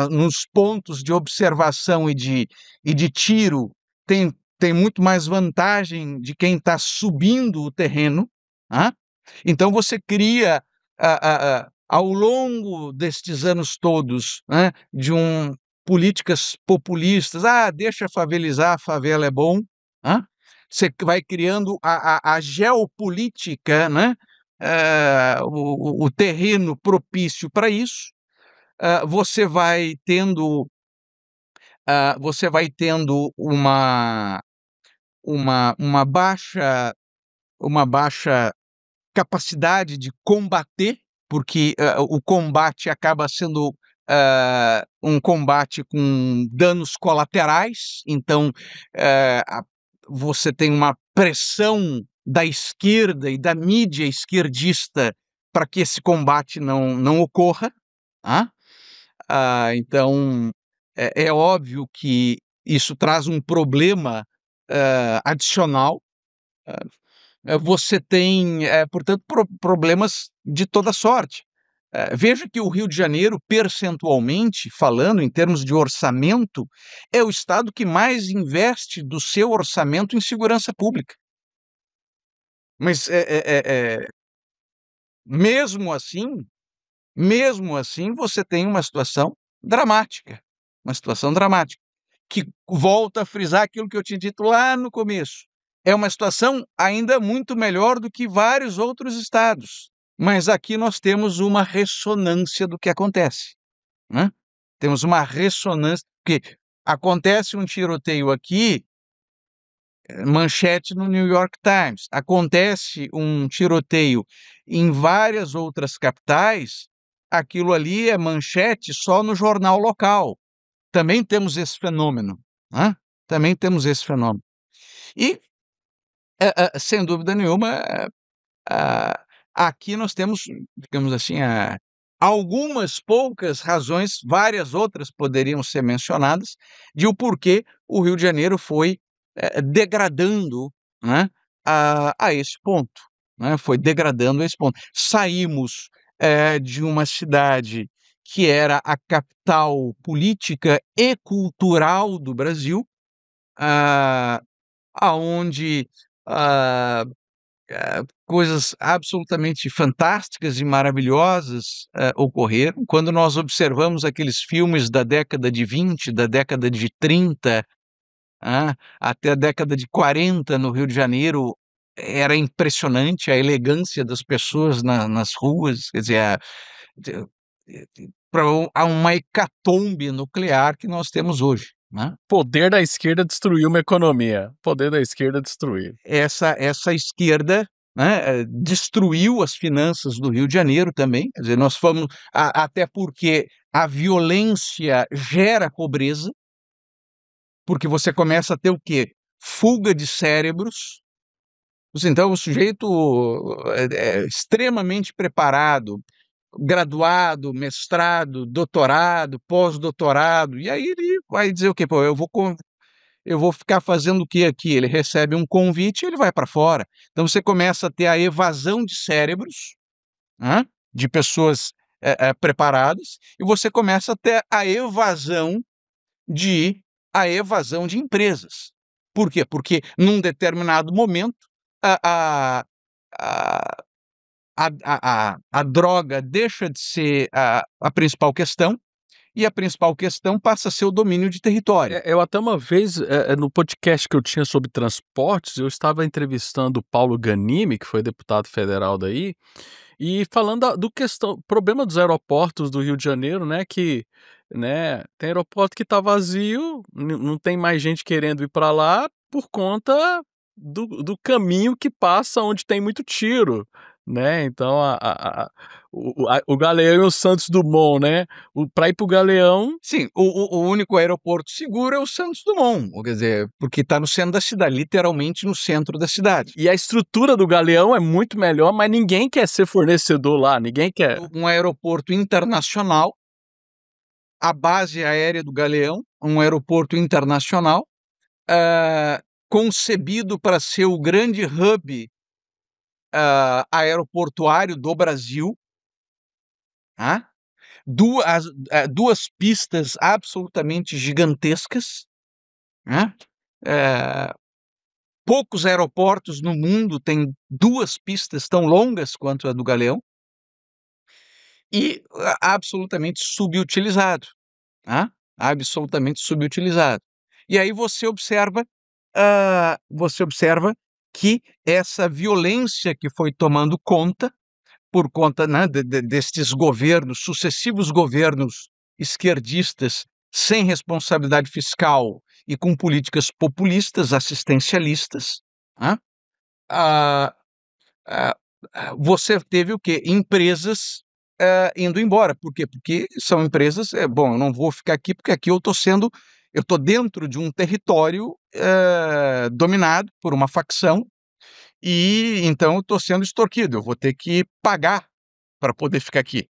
nos pontos de observação e de tiro, tem muito mais vantagem de quem está subindo o terreno. Então você cria, ao longo destes anos todos, né, políticas populistas, deixa favelizar, a favela é bom. Você vai criando a geopolítica, né, o terreno propício para isso. Você vai tendo uma baixa capacidade de combater, porque o combate acaba sendo um combate com danos colaterais. Então você tem uma pressão da esquerda e da mídia esquerdista para que esse combate não ocorra. Então é óbvio que isso traz um problema adicional. Você tem, portanto, problemas de toda sorte. Veja que o Rio de Janeiro, percentualmente falando, em termos de orçamento, é o estado que mais investe do seu orçamento em segurança pública. Mas mesmo assim, você tem uma situação dramática, que volta a frisar aquilo que eu tinha dito lá no começo. É uma situação ainda muito melhor do que vários outros estados, mas aqui nós temos uma ressonância do que acontece, né? Temos uma ressonância, porque acontece um tiroteio aqui, manchete no New York Times, acontece um tiroteio em várias outras capitais, aquilo ali é manchete só no jornal local. Também temos esse fenômeno, né? Também temos esse fenômeno. E sem dúvida nenhuma, aqui nós temos, digamos assim, algumas poucas razões, várias outras poderiam ser mencionadas, de o porquê o Rio de Janeiro foi degradando, né, a esse ponto. né, foi degradando a esse ponto. Saímos, de uma cidade que era a capital política e cultural do Brasil, ah, aonde, ah, coisas absolutamente fantásticas e maravilhosas, ocorreram. Quando nós observamos aqueles filmes da década de 20, da década de 30, até a década de 40 no Rio de Janeiro, era impressionante a elegância das pessoas nas ruas, quer dizer, para uma hecatombe nuclear que nós temos hoje, né. Poder da esquerda destruiu uma economia. Poder da esquerda destruiu. Essa esquerda, né, destruiu as finanças do Rio de Janeiro também, quer dizer, nós fomos até porque a violência gera pobreza, porque você começa a ter o quê? Fuga de cérebros. Então o sujeito é extremamente preparado, graduado, mestrado, doutorado, pós-doutorado, e aí ele vai dizer o quê? "Pô, eu vou ficar fazendo o quê aqui?" Ele recebe um convite e ele vai para fora. Então você começa a ter a evasão de cérebros, né, de pessoas, preparadas, e você começa a ter de a evasão de empresas. Por quê? Porque num determinado momento a a a droga deixa de ser a principal questão, e a principal questão passa a ser o domínio de território. Eu até uma vez, no podcast que eu tinha sobre transportes, eu estava entrevistando o Paulo Ganimi, que foi deputado federal daí, e falando do problema dos aeroportos do Rio de Janeiro, né, que, né, tem aeroporto que tá vazio, não tem mais gente querendo ir para lá por conta do caminho que passa onde tem muito tiro, né, então o Galeão e o Santos Dumont, né, para ir para o Galeão. Sim, o único aeroporto seguro é o Santos Dumont, quer dizer, porque está no centro da cidade, literalmente no centro da cidade. E a estrutura do Galeão é muito melhor, mas ninguém quer ser fornecedor lá, ninguém quer. Um aeroporto internacional, a base aérea do Galeão, um aeroporto internacional, concebido para ser o grande hub aeroportuário do Brasil, tá? Duas pistas absolutamente gigantescas, né? Poucos aeroportos no mundo têm duas pistas tão longas quanto a do Galeão e absolutamente subutilizado, tá? Absolutamente subutilizado. E aí você observa que essa violência que foi tomando conta, por conta, né, destes governos, sucessivos governos esquerdistas sem responsabilidade fiscal e com políticas populistas, assistencialistas, né? ah, ah, Você teve o quê? Empresas indo embora. Por quê? Porque são empresas, bom, eu não vou ficar aqui porque aqui eu estou dentro de um território dominado por uma facção e então eu estou sendo extorquido, eu vou ter que pagar para poder ficar aqui.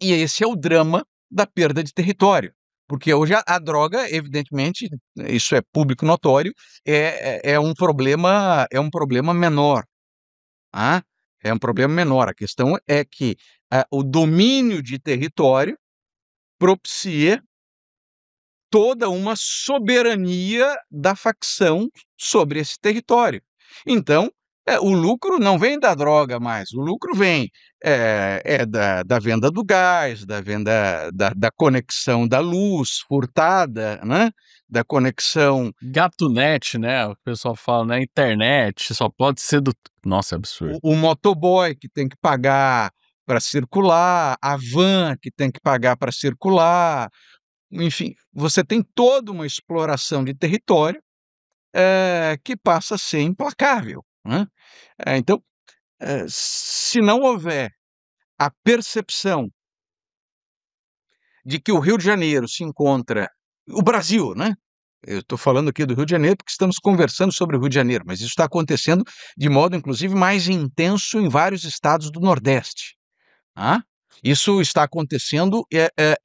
E esse é o drama da perda de território, porque hoje a droga, evidentemente, isso é público notório, é um problema menor, tá? É um problema menor. A questão é que o domínio de território propicia toda uma soberania da facção sobre esse território. Então, o lucro não vem da droga mais, o lucro vem da venda do gás, da venda da conexão da luz furtada, né? Da conexão. Gato.net, né, o pessoal fala, né, internet, só pode ser do. Nossa, é absurdo. O motoboy que tem que pagar para circular, a van que tem que pagar para circular, enfim, você tem toda uma exploração de território que passa a ser implacável, né? Então, se não houver a percepção de que o Rio de Janeiro se encontra, o Brasil, né? Eu estou falando aqui do Rio de Janeiro porque estamos conversando sobre o Rio de Janeiro, mas isso está acontecendo de modo, inclusive, mais intenso em vários estados do Nordeste. Tá? Isso está acontecendo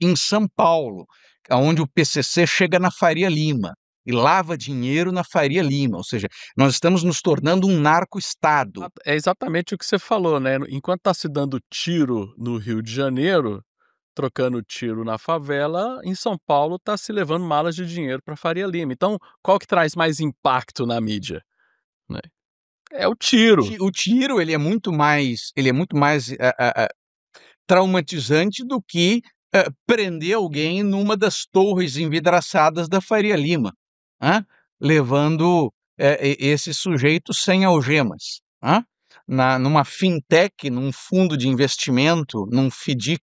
em São Paulo, onde o PCC chega na Faria Lima. e lava dinheiro na Faria Lima, ou seja, nós estamos nos tornando um narco-estado. É exatamente o que você falou, né, enquanto está se dando tiro no Rio de Janeiro, trocando tiro na favela, em São Paulo está se levando malas de dinheiro para Faria Lima. Então, qual que traz mais impacto na mídia, né? É o tiro. O tiro ele é muito mais traumatizante do que prender alguém numa das torres envidraçadas da Faria Lima, hã? Levando esse sujeito sem algemas, hã? Numa fintech, num fundo de investimento, num FDIC.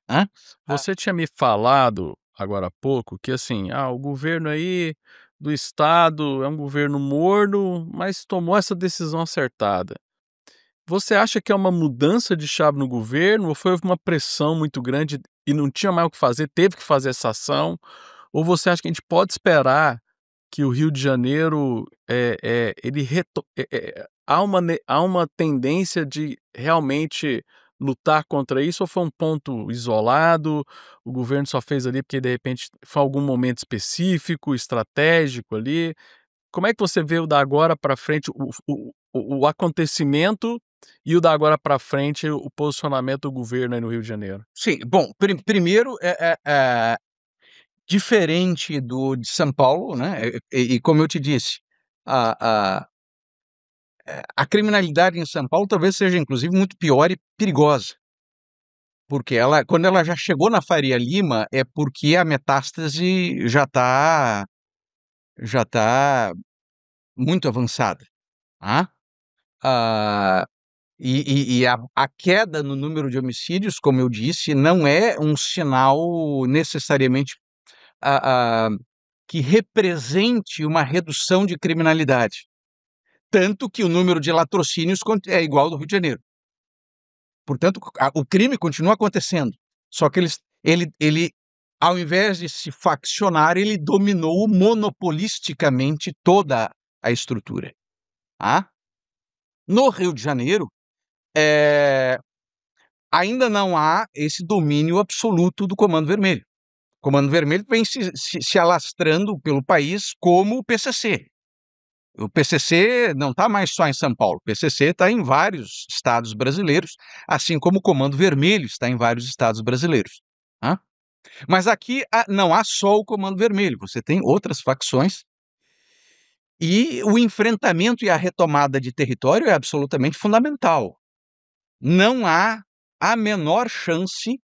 Hã? Você tinha me falado agora há pouco que assim, o governo aí do estado é um governo morno, mas tomou essa decisão acertada. Você acha que é uma mudança de chave no governo ou foi uma pressão muito grande e não tinha mais o que fazer, teve que fazer essa ação? Ou você acha que a gente pode esperar que o Rio de Janeiro, ele há uma tendência de realmente lutar contra isso ou foi um ponto isolado, o governo só fez ali porque de repente foi algum momento específico, estratégico ali? Como é que você vê o da agora para frente, o acontecimento e o da agora para frente, o posicionamento do governo aí no Rio de Janeiro? Sim, bom, primeiro, diferente de São Paulo, né, e como eu te disse, a a a criminalidade em São Paulo talvez seja inclusive muito pior e perigosa, porque quando ela já chegou na Faria Lima, é porque a metástase já tá muito avançada, tá. Ah, a queda no número de homicídios, como eu disse, não é um sinal necessariamente, ah ah, que represente uma redução de criminalidade, tanto que o número de latrocínios é igual ao do Rio de Janeiro. Portanto, o crime continua acontecendo, só que ele, ao invés de se faccionar, ele dominou monopolisticamente toda a estrutura, tá. No Rio de Janeiro, ainda não há esse domínio absoluto do Comando Vermelho. O Comando Vermelho vem se alastrando pelo país como o PCC. O PCC não está mais só em São Paulo, o PCC está em vários estados brasileiros, assim como o Comando Vermelho está em vários estados brasileiros. Tá? Mas aqui não há só o Comando Vermelho, você tem outras facções e o enfrentamento e a retomada de território é absolutamente fundamental. Não há a menor chance,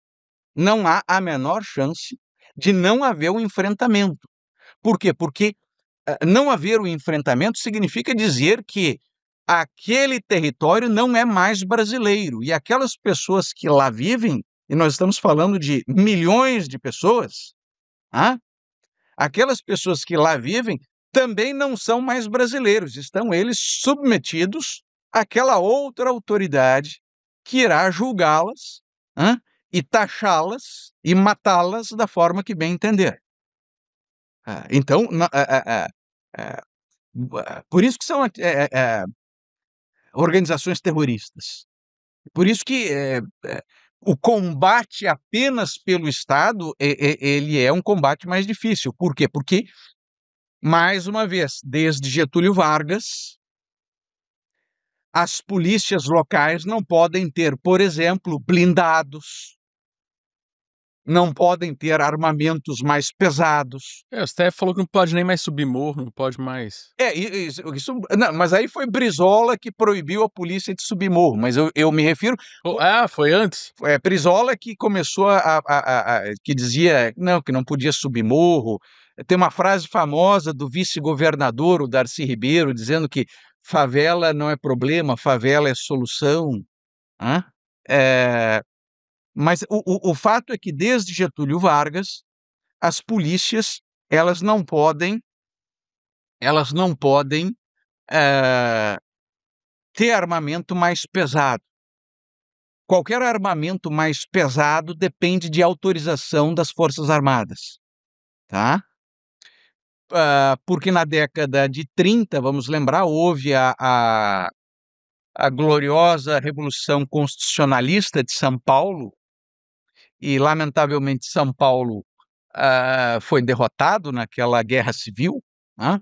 não há a menor chance de não haver um enfrentamento. Por quê? Porque não haver o enfrentamento significa dizer que aquele território não é mais brasileiro e aquelas pessoas que lá vivem, e nós estamos falando de milhões de pessoas, ah, aquelas pessoas que lá vivem também não são mais brasileiros, estão eles submetidos àquela outra autoridade que irá julgá-las, e taxá-las e matá-las da forma que bem entender. Então, por isso que são organizações terroristas. Por isso que o combate apenas pelo Estado, ele é um combate mais difícil. Por quê? Porque, mais uma vez, desde Getúlio Vargas, as polícias locais não podem ter, por exemplo, blindados, não podem ter armamentos mais pesados. O STF falou que não pode nem mais subir morro, não pode mais. Não, mas aí foi Brizola que proibiu a polícia de subir morro, mas eu me refiro. Foi antes? Brizola que começou que dizia que não podia subir morro. Tem uma frase famosa do vice-governador, o Darcy Ribeiro, dizendo que favela não é problema, favela é solução. Mas o fato é que desde Getúlio Vargas, as polícias elas não podem ter armamento mais pesado. Qualquer armamento mais pesado depende de autorização das Forças Armadas, tá? Porque na década de 30, vamos lembrar, houve a gloriosa Revolução Constitucionalista de São Paulo, e lamentavelmente São Paulo foi derrotado naquela guerra civil, né?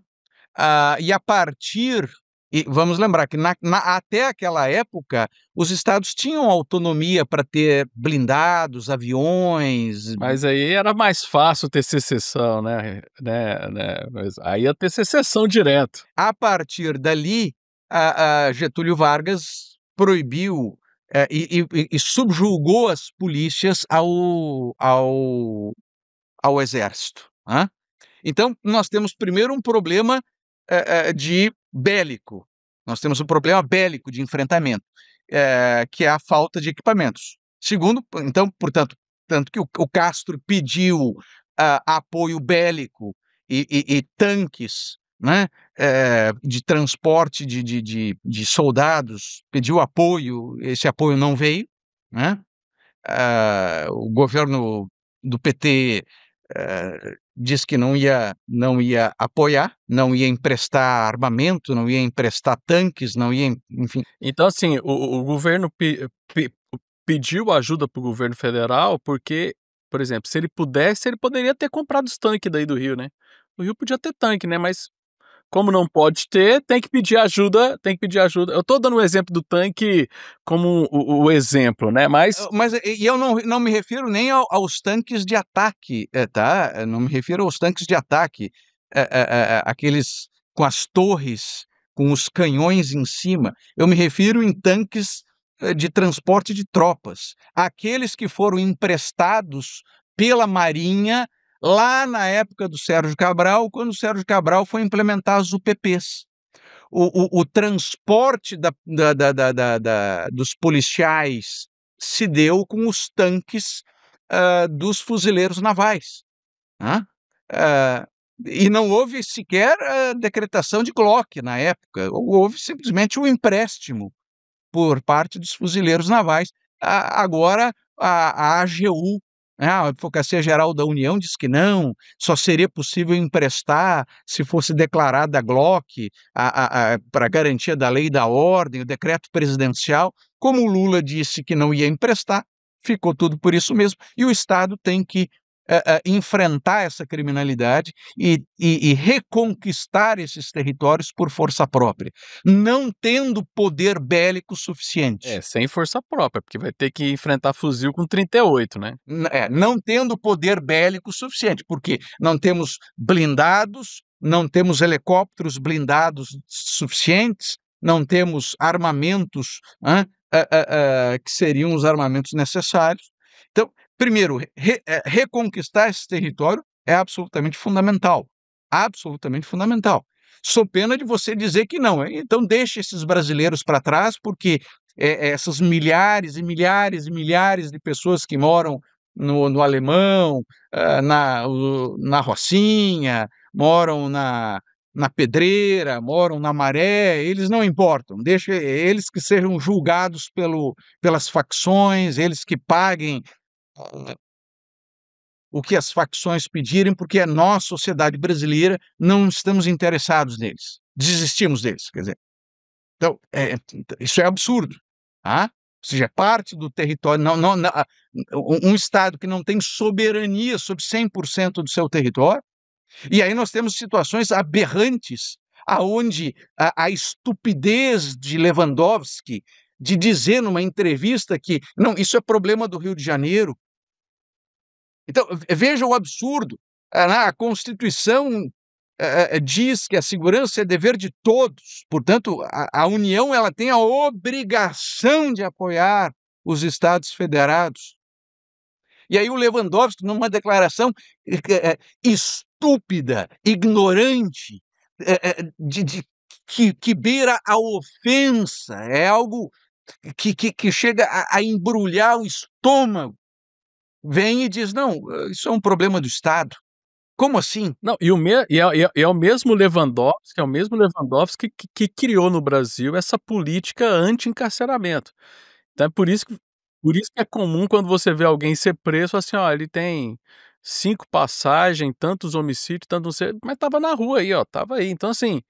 E a partir e vamos lembrar que até aquela época, os estados tinham autonomia para ter blindados, aviões. Mas aí era mais fácil ter secessão, mas aí ia ter secessão direto. A partir dali, Getúlio Vargas proibiu, e subjugou as polícias ao exército, né. Então, nós temos primeiro um problema, de bélico, nós temos um problema bélico de enfrentamento, que é a falta de equipamentos. Segundo, então, portanto, tanto que o Castro pediu, apoio bélico e tanques, né, de transporte de soldados, pediu apoio, esse apoio não veio, né. O governo do PT, disse que não ia apoiar, não ia emprestar armamento, não ia emprestar tanques, não ia, enfim. Então, assim, o governo pediu ajuda para o governo federal, porque, por exemplo, se ele pudesse, ele poderia ter comprado os tanques daí do Rio, né? O Rio podia ter tanque, né? Mas como não pode ter, tem que pedir ajuda, tem que pedir ajuda. Eu tô dando o exemplo do tanque como o exemplo, né? Mas Mas eu não me refiro nem aos tanques de ataque, tá? Eu não me refiro aos tanques de ataque, aqueles com as torres, com os canhões em cima. Eu me refiro em tanques, de transporte de tropas, aqueles que foram emprestados pela Marinha lá na época do Sérgio Cabral, quando o Sérgio Cabral foi implementar as UPPs. O transporte dos policiais se deu com os tanques, dos fuzileiros navais, né. Ah, e não houve sequer decretação de Glock na época, houve simplesmente um empréstimo por parte dos fuzileiros navais. Agora a AGU, né, a Advocacia Geral da União, diz que não, só seria possível emprestar se fosse declarada a Glock, para garantia da lei e da ordem, o decreto presidencial. Como o Lula disse que não ia emprestar, ficou tudo por isso mesmo, e o Estado tem que enfrentar essa criminalidade e reconquistar esses territórios por força própria, não tendo poder bélico suficiente. sem força própria, porque vai ter que enfrentar fuzil com 38, né? Não tendo poder bélico suficiente, porque não temos blindados, não temos helicópteros blindados suficientes, não temos armamentos, que seriam os armamentos necessários. Então, primeiro, reconquistar esse território é absolutamente fundamental, absolutamente fundamental. Sob pena de você dizer que não, então deixe esses brasileiros para trás, porque essas milhares e milhares e milhares de pessoas que moram no Alemão, na Rocinha, moram na Pedreira, moram na Maré, eles não importam, deixa eles que sejam julgados pelas facções, eles que paguem o que as facções pedirem, porque nós, sociedade brasileira, não estamos interessados neles, desistimos deles, quer dizer. Então, isso é absurdo, tá? Ou seja, parte do território, um Estado que não tem soberania sobre 100% do seu território, e aí nós temos situações aberrantes, aonde a estupidez de Lewandowski de dizer numa entrevista que, não, isso é problema do Rio de Janeiro. Então, veja o absurdo, a Constituição diz que a segurança é dever de todos, portanto, a União ela tem a obrigação de apoiar os Estados federados. E aí o Lewandowski, numa declaração estúpida, ignorante, que beira a ofensa, é algo que chega a embrulhar o estômago, vem e diz: não, isso é um problema do Estado. Como assim? Não, é o mesmo Lewandowski, que criou no Brasil essa política anti-encarceramento. Então é por isso que é comum quando você vê alguém ser preso, assim, ó, ele tem 5 passagens, tantos homicídios, tanto não sei, mas estava na rua aí, ó, estava aí. Então assim,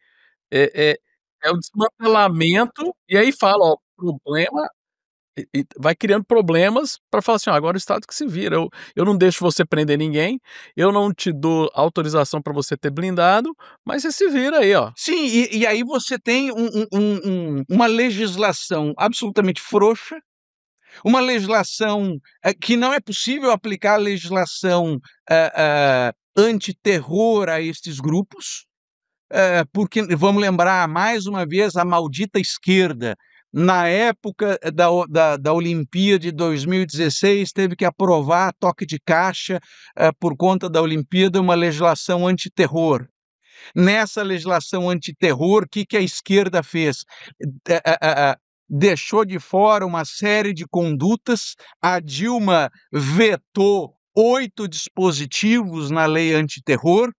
é o desmantelamento, e aí fala, ó, o problema E vai criando problemas para falar assim: "Ó, agora o Estado que se vira, eu não deixo você prender ninguém, eu não te dou autorização para você ter blindado, mas você se vira aí, ó". Sim, e aí você tem uma legislação absolutamente frouxa, uma legislação, que não é possível aplicar a legislação, antiterror a estes grupos, porque vamos lembrar mais uma vez a maldita esquerda, na época da Olimpíada de 2016, teve que aprovar a toque de caixa, por conta da Olimpíada, uma legislação antiterror. Nessa legislação antiterror, que a esquerda fez? Deixou de fora uma série de condutas, a Dilma vetou 8 dispositivos na lei antiterror,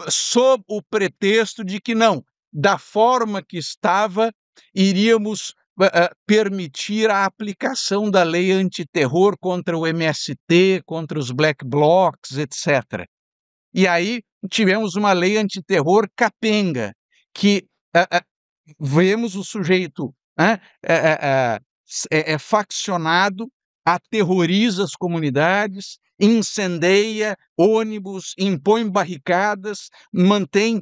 sob o pretexto de que não, da forma que estava, iríamos permitir a aplicação da lei antiterror contra o MST, contra os black blocs, etc. E aí tivemos uma lei antiterror capenga, que vemos o sujeito faccionado, aterroriza as comunidades, incendeia ônibus, impõe barricadas, mantém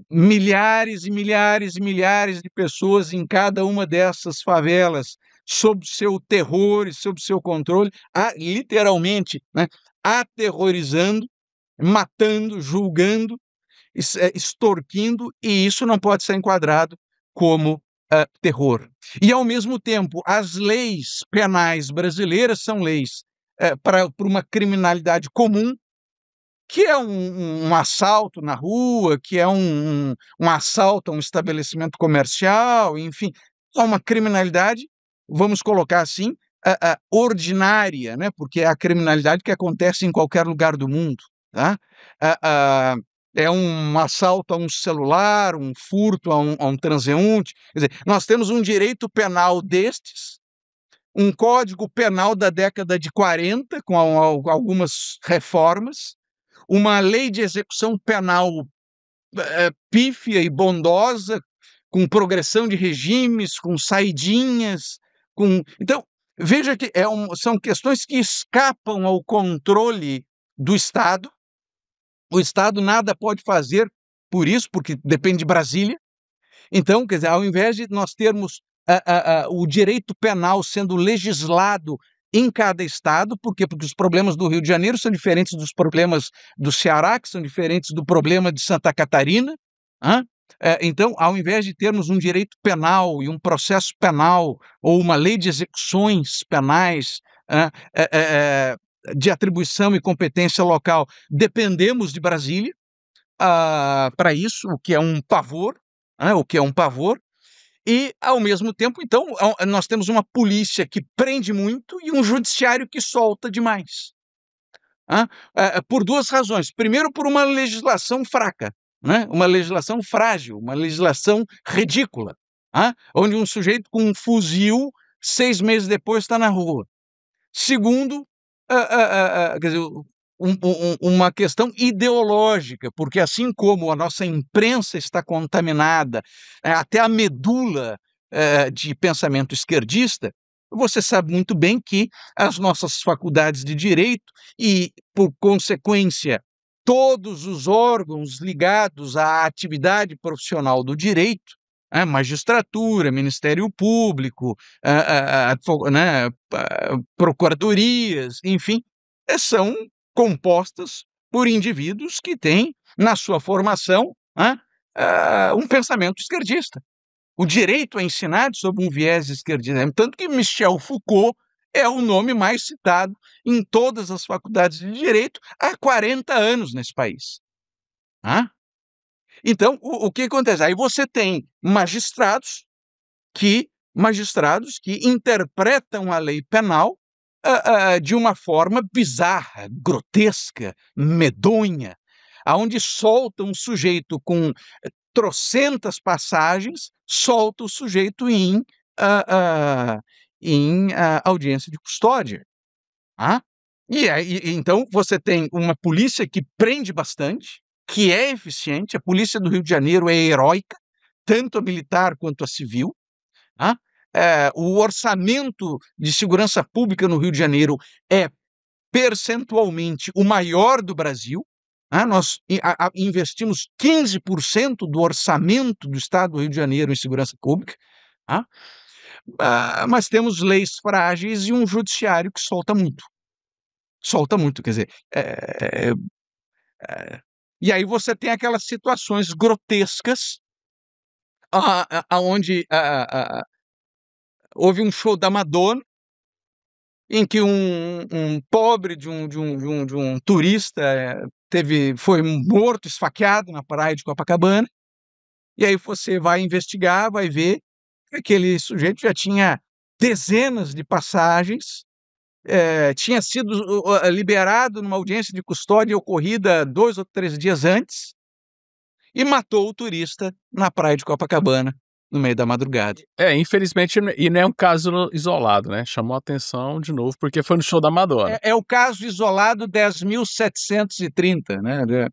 milhares e milhares e milhares de pessoas em cada uma dessas favelas sob seu terror e sob seu controle, literalmente, né, aterrorizando, matando, julgando, extorquindo, e isso não pode ser enquadrado como terror. E, ao mesmo tempo, as leis penais brasileiras são leis para uma criminalidade comum, que é um assalto na rua, que é um assalto a um estabelecimento comercial, enfim, é uma criminalidade, vamos colocar assim, ordinária, né? Porque é a criminalidade que acontece em qualquer lugar do mundo, tá? É um assalto a um celular, um furto a um transeunte. Quer dizer, nós temos um direito penal destes, um código penal da década de 40, com algumas reformas, uma lei de execução penal pífia e bondosa, com progressão de regimes, com saidinhas, Então, veja que são questões que escapam ao controle do Estado. O Estado nada pode fazer por isso, porque depende de Brasília. Então, quer dizer, ao invés de nós termos o direito penal sendo legislado em cada estado, por quê? Porque os problemas do Rio de Janeiro são diferentes dos problemas do Ceará, que são diferentes do problema de Santa Catarina. Então, ao invés de termos um direito penal e um processo penal, ou uma lei de execuções penais, de atribuição e competência local, dependemos de Brasília para isso, o que é um pavor, e, ao mesmo tempo, então, nós temos uma polícia que prende muito e um judiciário que solta demais. Por duas razões. Primeiro, por uma legislação fraca, né? Uma legislação frágil, uma legislação ridícula, onde um sujeito com um fuzil, 6 meses depois, está na rua. Segundo, quer dizer, uma questão ideológica, porque assim como a nossa imprensa está contaminada até a medula de pensamento esquerdista, você sabe muito bem que as nossas faculdades de direito e, por consequência, todos os órgãos ligados à atividade profissional do direito, magistratura, Ministério Público, né, procuradorias, enfim, são compostas por indivíduos que têm, na sua formação, um pensamento esquerdista. O direito é ensinado sob um viés esquerdista, tanto que Michel Foucault é o nome mais citado em todas as faculdades de direito há 40 anos nesse país. Então, o que acontece? Aí você tem magistrados que interpretam a lei penal de uma forma bizarra, grotesca, medonha, aonde solta um sujeito com trocentas passagens, solta o sujeito em audiência de custódia. Então você tem uma polícia que prende bastante, que é eficiente. A polícia do Rio de Janeiro é heróica, tanto a militar quanto a civil. o orçamento de segurança pública no Rio de Janeiro é percentualmente o maior do Brasil. Nós investimos 15% do orçamento do Estado do Rio de Janeiro em segurança pública, mas temos leis frágeis e um judiciário que solta muito. Solta muito, quer dizer. E aí você tem aquelas situações grotescas onde houve um show da Madonna, em que um pobre de um turista foi morto, esfaqueado na praia de Copacabana, e aí você vai investigar, vai ver que aquele sujeito já tinha dezenas de passagens, tinha sido liberado numa audiência de custódia ocorrida 2 ou 3 dias antes, e matou o turista na praia de Copacabana, no meio da madrugada. Infelizmente, e não é um caso isolado, né? Chamou a atenção de novo, porque foi no show da Madonna. É o caso isolado 10.730, né?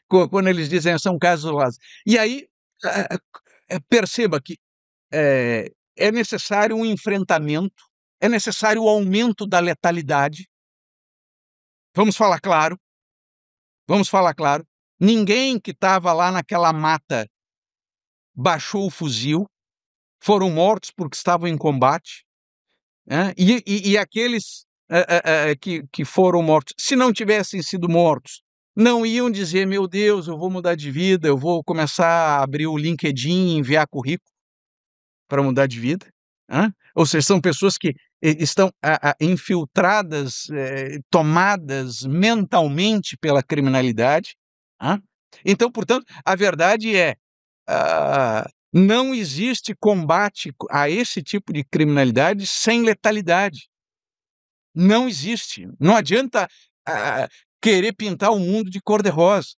Quando eles dizem são casos isolados. E aí, perceba que é necessário um enfrentamento, é necessário o aumento da letalidade. Vamos falar claro. Ninguém que estava lá naquela mata baixou o fuzil, foram mortos porque estavam em combate, né? E aqueles que foram mortos, se não tivessem sido mortos, não iam dizer, meu Deus, eu vou mudar de vida, eu vou começar a abrir o LinkedIn e enviar currículo para mudar de vida. Ou seja, são pessoas que estão infiltradas, tomadas mentalmente pela criminalidade. Então, portanto, a verdade é, não existe combate a esse tipo de criminalidade sem letalidade. Não existe. Não adianta querer pintar o mundo de cor-de-rosa.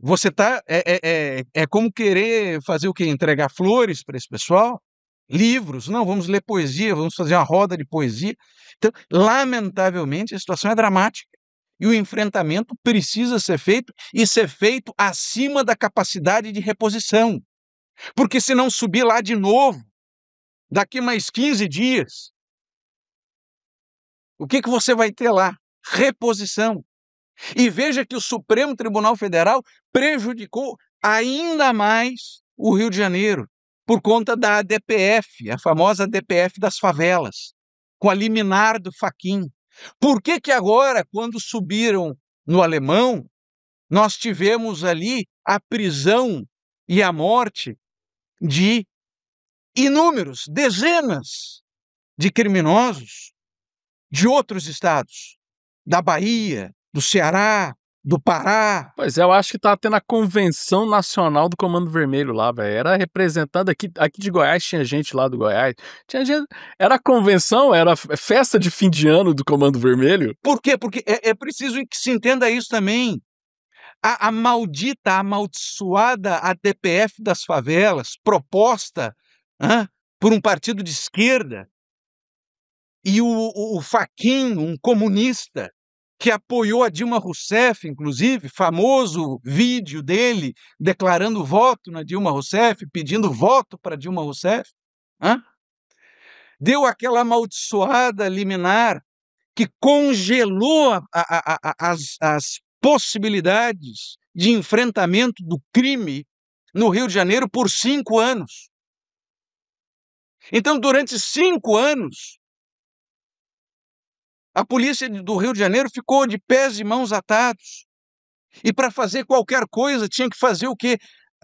Você é como querer fazer o quê? Entregar flores para esse pessoal? Livros? Não, vamos ler poesia, vamos fazer uma roda de poesia. Então, lamentavelmente, a situação é dramática. E o enfrentamento precisa ser feito e ser feito acima da capacidade de reposição. Porque se não subir lá de novo, daqui mais 15 dias, o que você vai ter lá? Reposição. E veja que o Supremo Tribunal Federal prejudicou ainda mais o Rio de Janeiro por conta da ADPF, a famosa ADPF das favelas, com a liminar do Fachin. Por que agora, quando subiram no Alemão, nós tivemos ali a prisão e a morte de inúmeros, dezenas de criminosos de outros estados, da Bahia, do Ceará, do Pará? Pois é, eu acho que tá tendo a Convenção Nacional do Comando Vermelho lá, velho. Era representando aqui de Goiás, tinha gente lá do Goiás. Tinha gente, era a convenção, era festa de fim de ano do Comando Vermelho. Por quê? Porque é preciso que se entenda isso também. A maldita, amaldiçoada ADPF das favelas, proposta por um partido de esquerda, e o Fachin, um comunista, que apoiou a Dilma Rousseff, inclusive, famoso vídeo dele declarando voto na Dilma Rousseff, pedindo voto para Dilma Rousseff, deu aquela amaldiçoada liminar que congelou as possibilidades de enfrentamento do crime no Rio de Janeiro por 5 anos. Então, durante 5 anos, a polícia do Rio de Janeiro ficou de pés e mãos atados. E para fazer qualquer coisa, tinha que fazer o quê?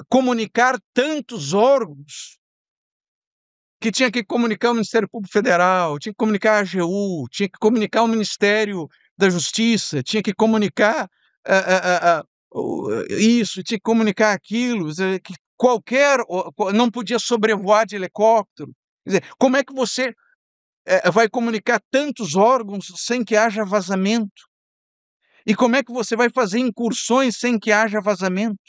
Comunicar tantos órgãos, que tinha que comunicar o Ministério Público Federal, tinha que comunicar a AGU, tinha que comunicar o Ministério da Justiça, tinha que comunicar isso, tinha que comunicar aquilo, que não podia sobrevoar de helicóptero. Quer dizer, como é que você vai comunicar tantos órgãos sem que haja vazamento? E como é que você vai fazer incursões sem que haja vazamento?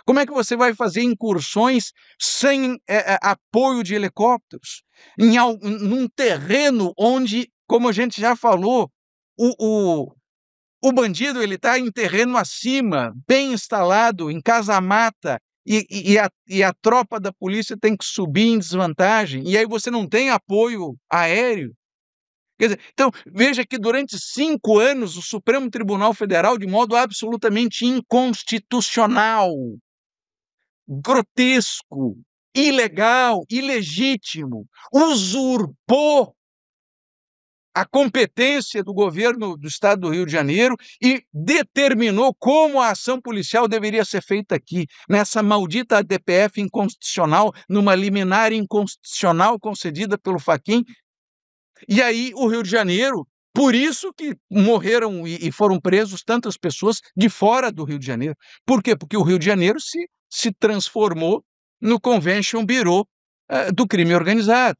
Como é que você vai fazer incursões sem apoio de helicópteros? Num terreno onde, como a gente já falou, o bandido está em terreno acima, bem instalado, em casa-mata, e a tropa da polícia tem que subir em desvantagem, e aí você não tem apoio aéreo. Quer dizer, então, veja que durante 5 anos o Supremo Tribunal Federal, de modo absolutamente inconstitucional, grotesco, ilegal, ilegítimo, usurpou a competência do governo do estado do Rio de Janeiro e determinou como a ação policial deveria ser feita aqui, nessa maldita ADPF inconstitucional, numa liminar inconstitucional concedida pelo Fachin. E aí o Rio de Janeiro, por isso que morreram e foram presos tantas pessoas de fora do Rio de Janeiro. Por quê? Porque o Rio de Janeiro se transformou no Convention Bureau do crime organizado.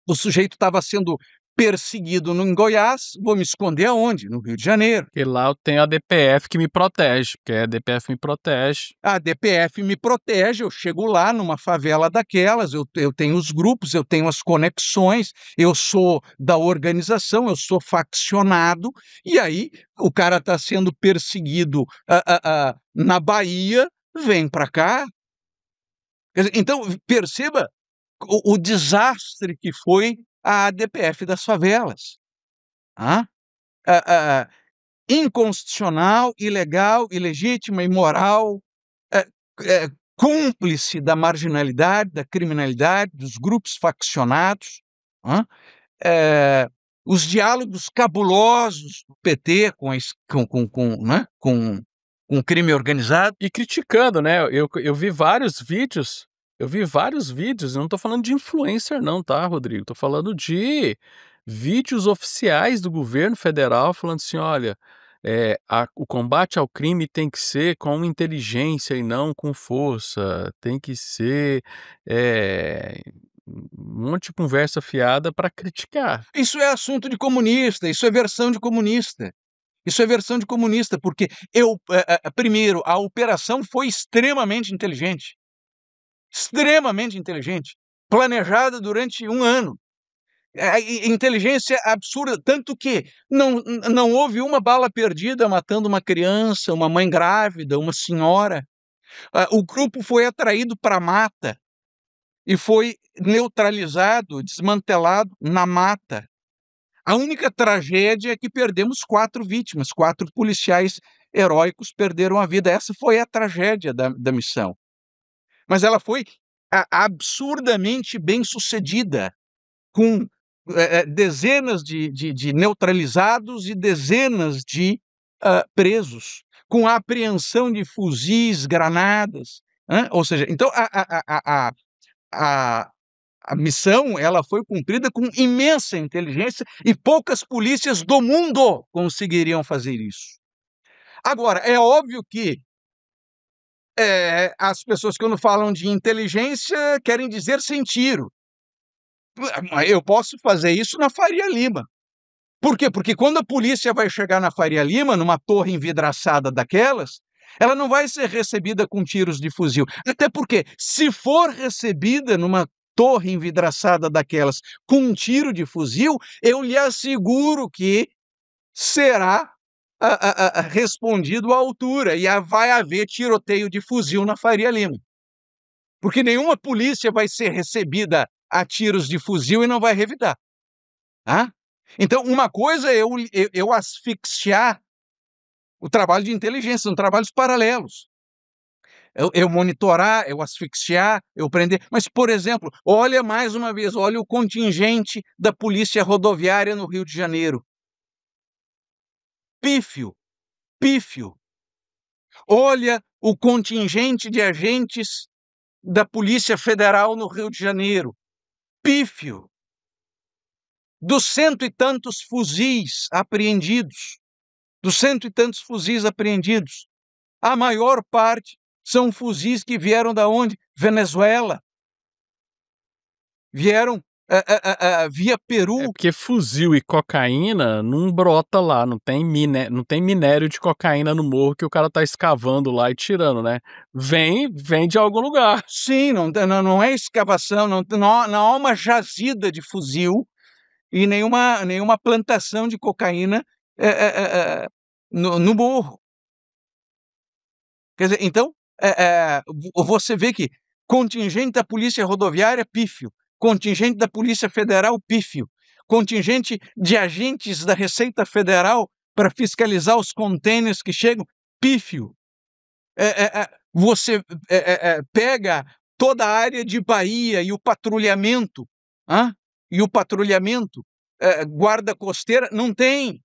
O sujeito estava sendo perseguido em Goiás, vou me esconder aonde? No Rio de Janeiro. Porque lá eu tenho a DPF que me protege, porque a DPF me protege. A DPF me protege, eu chego lá numa favela daquelas, eu tenho os grupos, eu tenho as conexões, eu sou da organização, eu sou faccionado, e aí o cara está sendo perseguido na Bahia, vem para cá. Quer dizer, então, perceba o desastre que foi a ADPF das favelas. Inconstitucional, ilegal, ilegítima, imoral, cúmplice da marginalidade, da criminalidade, dos grupos faccionados. Os diálogos cabulosos do PT com o crime organizado. E criticando, né? Eu vi vários vídeos. Eu não tô falando de influencer não, tá, Rodrigo? Tô falando de vídeos oficiais do governo federal falando assim, olha, o combate ao crime tem que ser com inteligência e não com força, tem que ser um monte de conversa fiada para criticar. Isso é assunto de comunista, isso é versão de comunista. Isso é versão de comunista, porque primeiro, a operação foi extremamente inteligente, planejada durante 1 ano. Inteligência absurda, tanto que não houve uma bala perdida matando uma criança, uma mãe grávida, uma senhora. O grupo foi atraído para a mata e foi neutralizado, desmantelado na mata. A única tragédia é que perdemos 4 vítimas, 4 policiais heróicos perderam a vida. Essa foi a tragédia da missão. Mas ela foi absurdamente bem sucedida, com dezenas de neutralizados e dezenas de presos, com a apreensão de fuzis, granadas. Ou seja, então a missão ela foi cumprida com imensa inteligência e poucas polícias do mundo conseguiriam fazer isso. Agora, é óbvio que as pessoas, quando falam de inteligência, querem dizer sem tiro. Eu posso fazer isso na Faria Lima. Por quê? Porque quando a polícia vai chegar na Faria Lima, numa torre envidraçada daquelas, ela não vai ser recebida com tiros de fuzil. Até porque, se for recebida numa torre envidraçada daquelas com um tiro de fuzil, eu lhe asseguro que será respondido à altura e vai haver tiroteio de fuzil na Faria Lima. Porque nenhuma polícia vai ser recebida a tiros de fuzil e não vai revidar. Então, uma coisa é eu asfixiar o trabalho de inteligência, são trabalhos paralelos. Eu monitorar, eu asfixiar, eu prender. Mas, por exemplo, olha mais uma vez, olha o contingente da Polícia Rodoviária no Rio de Janeiro. Pífio. Olha o contingente de agentes da Polícia Federal no Rio de Janeiro. Pífio. Dos 100 e tantos fuzis apreendidos, a maior parte são fuzis que vieram da onde? Venezuela. Vieram via Peru. Porque fuzil e cocaína não brota lá, não tem minério de cocaína no morro que o cara tá escavando lá e tirando, né? Vem de algum lugar. Sim, não é escavação, não há uma jazida de fuzil e nenhuma plantação de cocaína no morro. Quer dizer, então, você vê que contingente da Polícia Rodoviária, pífio, contingente da Polícia Federal, pífio, contingente de agentes da Receita Federal para fiscalizar os contêineres que chegam, pífio. Você pega toda a área de Bahia e o patrulhamento, guarda costeira, não tem.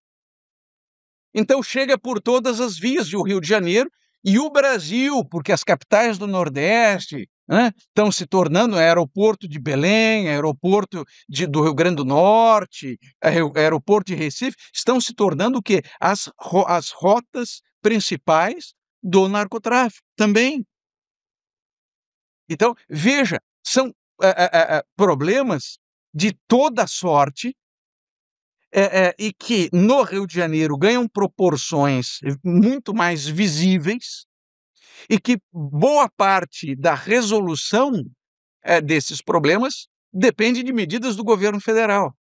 Então chega por todas as vias do Rio de Janeiro e o Brasil, porque as capitais do Nordeste estão se tornando aeroporto de Belém, aeroporto do Rio Grande do Norte, aeroporto de Recife, estão se tornando o quê? As rotas principais do narcotráfico também. Então, veja, são problemas de toda sorte e que no Rio de Janeiro ganham proporções muito mais visíveis e que boa parte da resolução desses problemas depende de medidas do governo federal.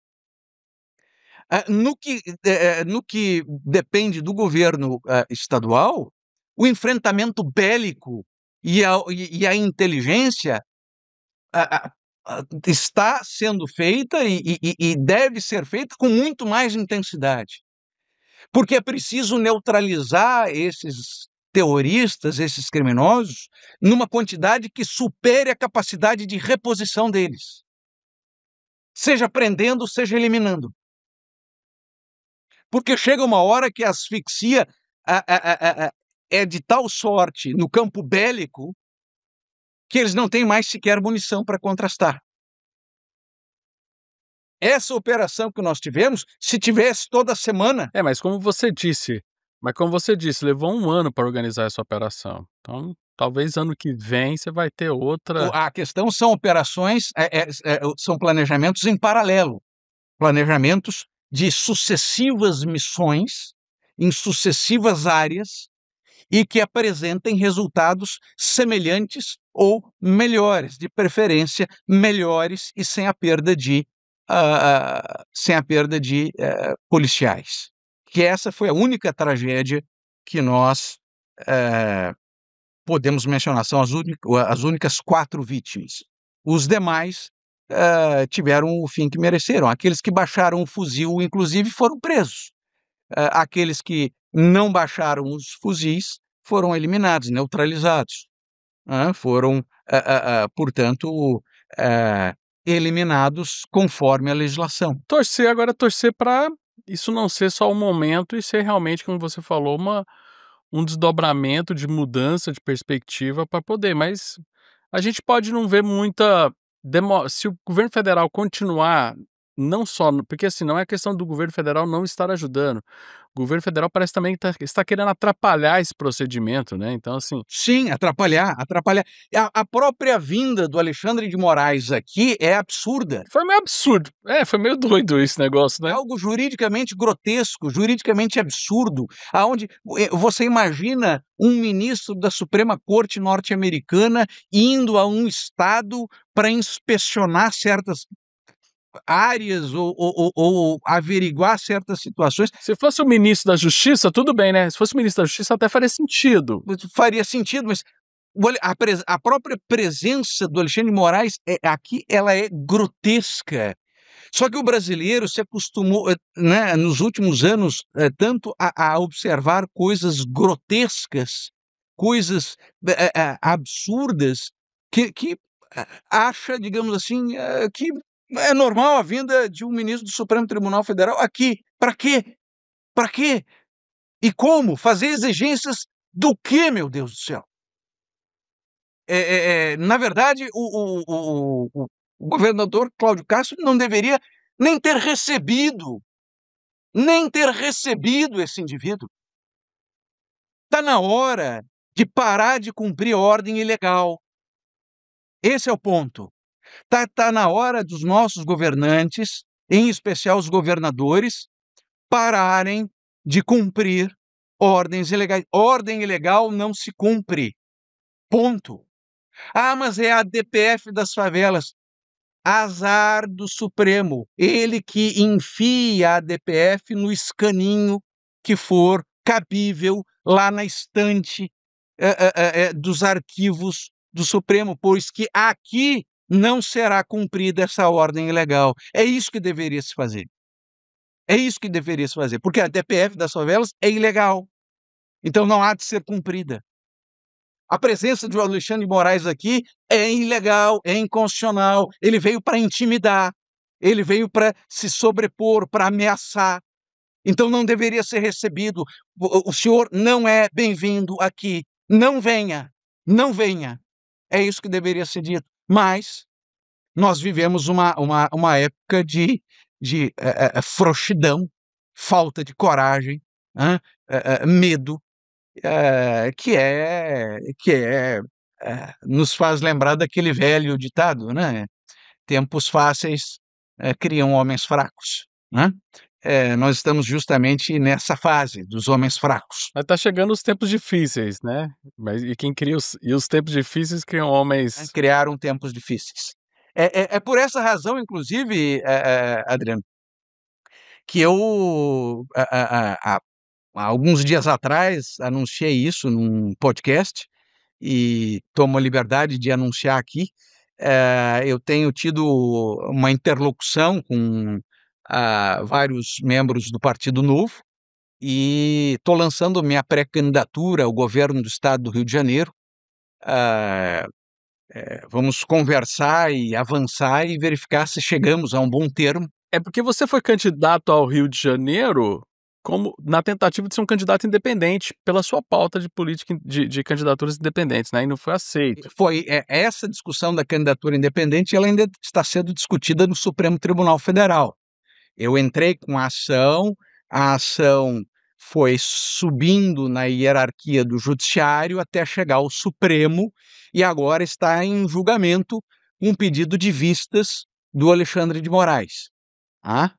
No que depende do governo estadual, o enfrentamento bélico e a inteligência está sendo feita e deve ser feita com muito mais intensidade, porque é preciso neutralizar esses terroristas, esses criminosos, numa quantidade que supere a capacidade de reposição deles, seja prendendo, seja eliminando. Porque chega uma hora que a asfixia é de tal sorte no campo bélico que eles não têm mais sequer munição para contrastar. Essa operação que nós tivemos, se tivesse toda semana... Mas como você disse, levou um ano para organizar essa operação. Então, talvez ano que vem você vai ter outra... A questão são operações, são planejamentos em paralelo. Planejamentos de sucessivas missões, em sucessivas áreas, e que apresentem resultados semelhantes ou melhores, de preferência melhores e sem a perda de policiais. Que essa foi a única tragédia que nós podemos mencionar, são as únicas 4 vítimas. Os demais tiveram o fim que mereceram. Aqueles que baixaram o fuzil, inclusive, foram presos. Aqueles que não baixaram os fuzis foram eliminados, neutralizados. Foram, portanto, eliminados conforme a legislação. Torcer para isso não ser só um momento e ser realmente, como você falou, um desdobramento de mudança de perspectiva para poder, mas a gente pode não ver muita... Se o governo federal continuar, não só... Porque assim, não é questão do governo federal não estar ajudando. O governo federal parece também que está querendo atrapalhar esse procedimento, né? Então, assim... Sim, atrapalhar. A própria vinda do Alexandre de Moraes aqui é absurda. Foi meio absurdo. Foi meio doido esse negócio, né? Algo juridicamente grotesco, juridicamente absurdo, aonde você imagina um ministro da Suprema Corte norte-americana indo a um estado para inspecionar certas áreas ou averiguar certas situações. Se fosse o ministro da Justiça, tudo bem, né? Se fosse o ministro da Justiça, até faria sentido. Faria sentido, mas a própria presença do Alexandre de Moraes aqui, ela é grotesca. Só que o brasileiro se acostumou, nos últimos anos, tanto a observar coisas grotescas, coisas absurdas, que acha, digamos assim, que é normal a vinda de um ministro do Supremo Tribunal Federal aqui. Para quê? Para quê? E como? Fazer exigências do quê, meu Deus do céu? Na verdade, o governador Cláudio Castro não deveria nem ter recebido esse indivíduo. Está na hora de parar de cumprir ordem ilegal. Esse é o ponto. Tá na hora dos nossos governantes, em especial os governadores, pararem de cumprir ordens ilegais. Ordem ilegal não se cumpre. Ponto. Mas é a DPF das favelas. Azar do Supremo. Ele que enfia a DPF no escaninho que for cabível lá na estante dos arquivos do Supremo, pois que aqui não será cumprida essa ordem ilegal. É isso que deveria se fazer. É isso que deveria se fazer, porque a DPF das favelas é ilegal, então não há de ser cumprida. A presença de Alexandre de Moraes aqui é ilegal, é inconstitucional, ele veio para intimidar, ele veio para se sobrepor, para ameaçar, então não deveria ser recebido. O senhor não é bem-vindo aqui, não venha, não venha. É isso que deveria ser dito, mas nós vivemos uma época de frouxidão, falta de coragem, medo, nos faz lembrar daquele velho ditado, né? Tempos fáceis criam homens fracos, né? Nós estamos justamente nessa fase dos homens fracos. Mas tá chegando os tempos difíceis, né? Mas e quem cria os tempos difíceis criam homens. Criaram tempos difíceis. É por essa razão, inclusive, Adriano, que eu, há alguns dias atrás, anunciei isso num podcast e tomo a liberdade de anunciar aqui. Eu tenho tido uma interlocução com vários membros do Partido Novo e estou lançando minha pré-candidatura ao governo do estado do Rio de Janeiro. Vamos conversar e avançar e verificar se chegamos a um bom termo. É porque você foi candidato ao Rio de Janeiro como na tentativa de ser um candidato independente pela sua pauta de política de candidaturas independentes, né? E não foi aceito. Foi essa discussão da candidatura independente, ela ainda está sendo discutida no Supremo Tribunal Federal. Eu entrei com a ação foi subindo na hierarquia do judiciário até chegar ao Supremo e agora está em julgamento um pedido de vistas do Alexandre de Moraes.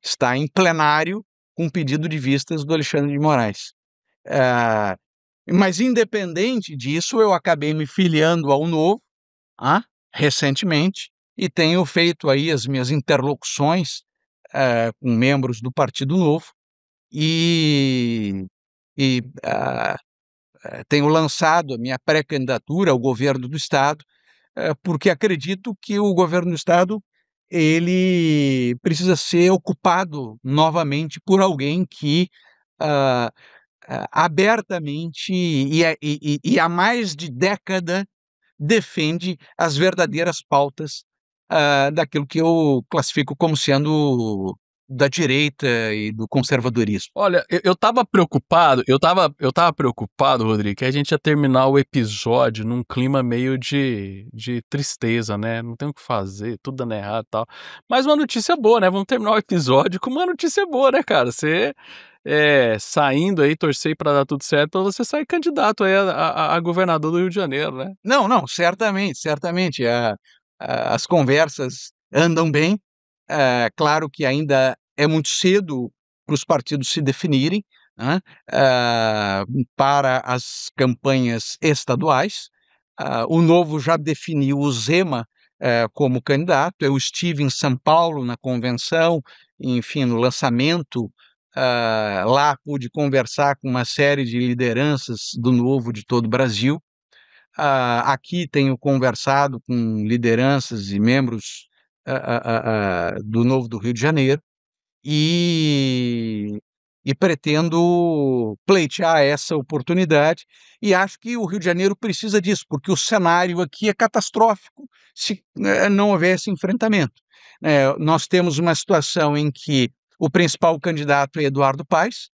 Está em plenário com pedido de vistas do Alexandre de Moraes. Mas, independente disso, eu acabei me filiando ao Novo recentemente e tenho feito aí as minhas interlocuções com membros do Partido Novo e tenho lançado a minha pré-candidatura ao governo do Estado, porque acredito que o governo do Estado ele precisa ser ocupado novamente por alguém que abertamente e há mais de década defende as verdadeiras pautas daquilo que eu classifico como sendo da direita e do conservadorismo. Olha, eu tava preocupado, Rodrigo, que a gente ia terminar o episódio num clima meio de tristeza, né? Não tem o que fazer, tudo dando errado e tal. Mas uma notícia boa, né? Vamos terminar o episódio com uma notícia boa, né, cara? Você saindo aí, torcer para dar tudo certo, para você sair candidato aí a governador do Rio de Janeiro, né? Não, certamente. As conversas andam bem. Claro que ainda é muito cedo para os partidos se definirem, né, para as campanhas estaduais. O Novo já definiu o Zema como candidato. Eu estive em São Paulo na convenção, enfim, no lançamento. Lá pude conversar com uma série de lideranças do Novo de todo o Brasil. Aqui tenho conversado com lideranças e membros do Novo do Rio de Janeiro e pretendo pleitear essa oportunidade e acho que o Rio de Janeiro precisa disso, porque o cenário aqui é catastrófico se não houvesse enfrentamento. Nós temos uma situação em que o principal candidato é Eduardo Paes,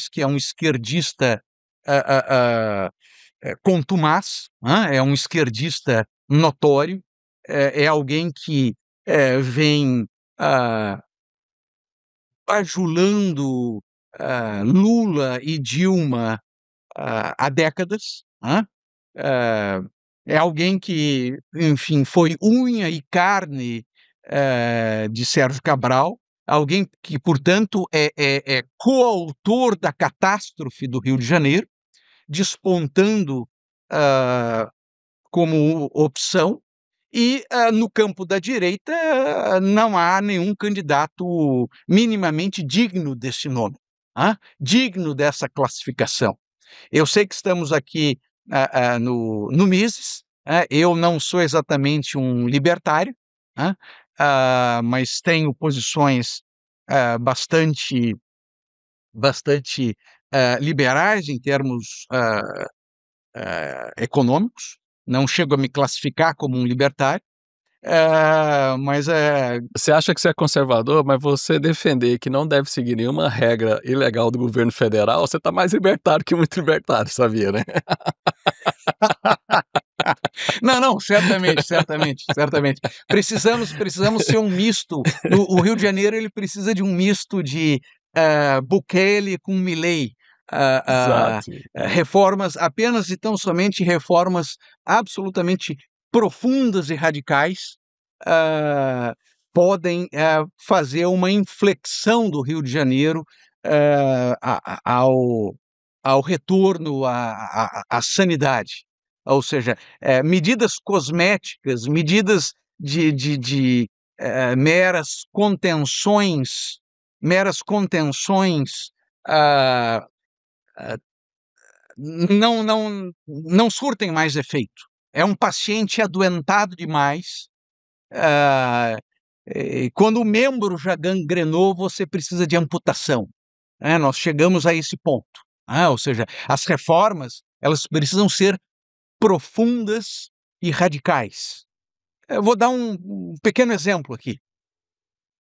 que é um esquerdista contumaz, é um esquerdista notório, é alguém que vem bajulando Lula e Dilma há décadas, é alguém que, enfim, foi unha e carne de Sérgio Cabral, alguém que, portanto, é coautor da catástrofe do Rio de Janeiro, despontando como opção, e no campo da direita não há nenhum candidato minimamente digno desse nome, digno dessa classificação. Eu sei que estamos aqui no Mises, eu não sou exatamente um libertário, né, mas tenho posições bastante liberais em termos econômicos. Não chego a me classificar como um libertário, mas Você acha que você é conservador, mas você defender que não deve seguir nenhuma regra ilegal do governo federal, você tá mais libertário que muito libertário, sabia, né? Não, não, certamente, certamente, certamente. Precisamos ser um misto. O Rio de Janeiro ele precisa de um misto de Bukele com Milei. Exato. Reformas, apenas e tão somente reformas absolutamente profundas e radicais podem fazer uma inflexão do Rio de Janeiro ao retorno à sanidade. Ou seja, medidas cosméticas, medidas de meras contenções, ah, ah, não surtem mais efeito. É um paciente adoentado demais. Quando o membro já gangrenou, você precisa de amputação. Nós chegamos a esse ponto. Ou seja, as reformas elas precisam ser profundas e radicais. Eu vou dar um pequeno exemplo aqui.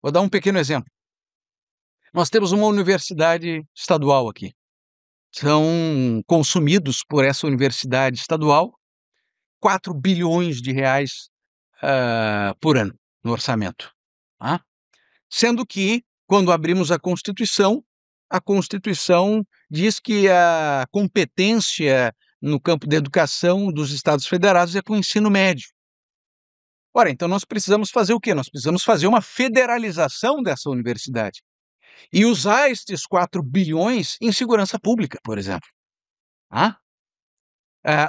Vou dar um pequeno exemplo. Nós temos uma universidade estadual aqui. São consumidos por essa universidade estadual 4 bilhões de reais por ano no orçamento. Tá? Sendo que, quando abrimos a Constituição diz que a competência no campo da educação dos Estados Federados é com o ensino médio. Ora, então nós precisamos fazer o quê? Nós precisamos fazer uma federalização dessa universidade e usar estes 4 bilhões em segurança pública, por exemplo.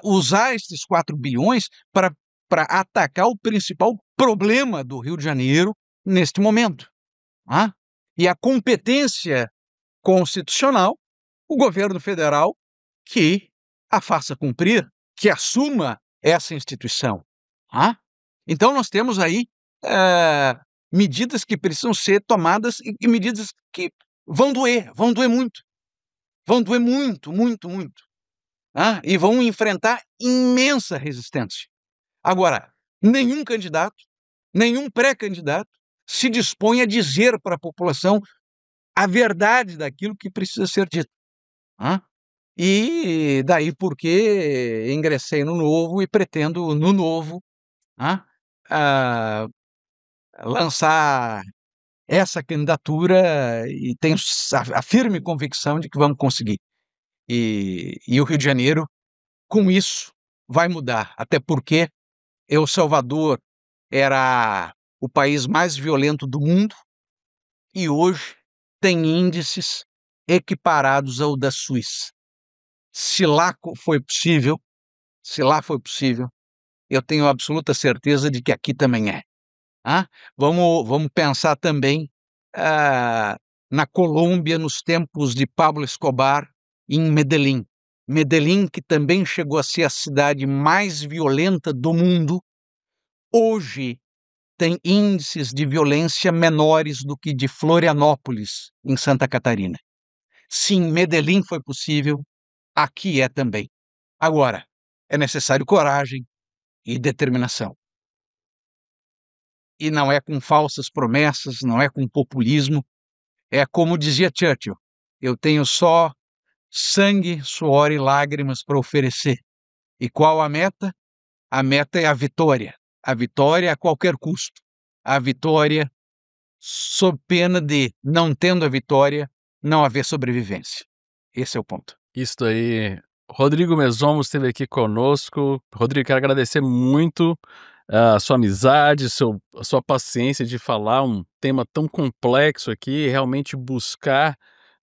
Usar estes 4 bilhões para atacar o principal problema do Rio de Janeiro neste momento. E a competência constitucional, o governo federal que a faça cumprir, que assuma essa instituição. Então nós temos aí medidas que precisam ser tomadas e medidas que vão doer muito. Vão doer muito, muito, muito. E vão enfrentar imensa resistência. Agora, nenhum candidato, nenhum pré-candidato se dispõe a dizer para a população a verdade daquilo que precisa ser dito. E daí porque ingressei no Novo e pretendo, no Novo, lançar essa candidatura e tenho a firme convicção de que vamos conseguir. E o Rio de Janeiro, com isso, vai mudar. Até porque El Salvador era o país mais violento do mundo e hoje tem índices equiparados ao da Suíça. Se lá foi possível, eu tenho absoluta certeza de que aqui também é. Vamos pensar também na Colômbia, nos tempos de Pablo Escobar, em Medellín. Medellín, que também chegou a ser a cidade mais violenta do mundo, hoje tem índices de violência menores do que de Florianópolis, em Santa Catarina. Sim, Medellín foi possível, aqui é também. Agora, é necessário coragem e determinação. E não é com falsas promessas, não é com populismo. É como dizia Churchill, eu tenho só sangue, suor e lágrimas para oferecer. E qual a meta? A meta é a vitória. A vitória a qualquer custo. A vitória sob pena de, não tendo a vitória, não haver sobrevivência. Esse é o ponto. Isso aí. Rodrigo Mesomo esteve aqui conosco. Rodrigo, quero agradecer muito a sua amizade, a sua paciência de falar um tema tão complexo aqui, realmente buscar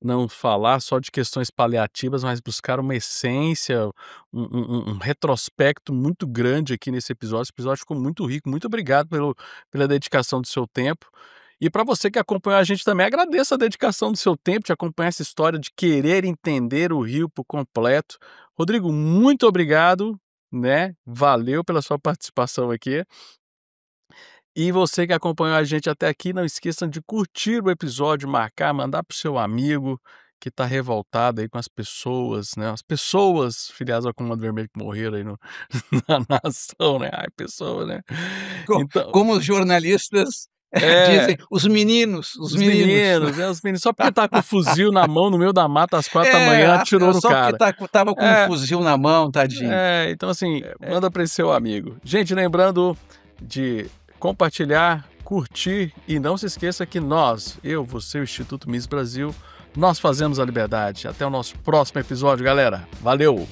não falar só de questões paliativas, mas buscar uma essência, um retrospecto muito grande aqui nesse episódio. Esse episódio ficou muito rico. Muito obrigado pela dedicação do seu tempo. E para você que acompanhou a gente também, agradeço a dedicação do seu tempo de acompanhar essa história de querer entender o rio por completo. Rodrigo, muito obrigado, né? Valeu pela sua participação aqui. E você que acompanhou a gente até aqui, não esqueçam de curtir o episódio, marcar, mandar pro seu amigo que está revoltado aí com as pessoas, né? As pessoas filiadas ao Comando Vermelho que morreram aí na nação, né? Ai, pessoa, né? Então, Como os jornalistas dizem, os meninos. Os meninos, só porque tá com o fuzil na mão no meio da mata às 4h atirou no só cara. Só porque tava com um fuzil na mão, tadinho. Então assim, manda para esse seu amigo. Gente, lembrando de compartilhar, curtir e não se esqueça que nós, eu, você, o Instituto Miss Brasil, nós fazemos a liberdade. Até o nosso próximo episódio, galera. Valeu!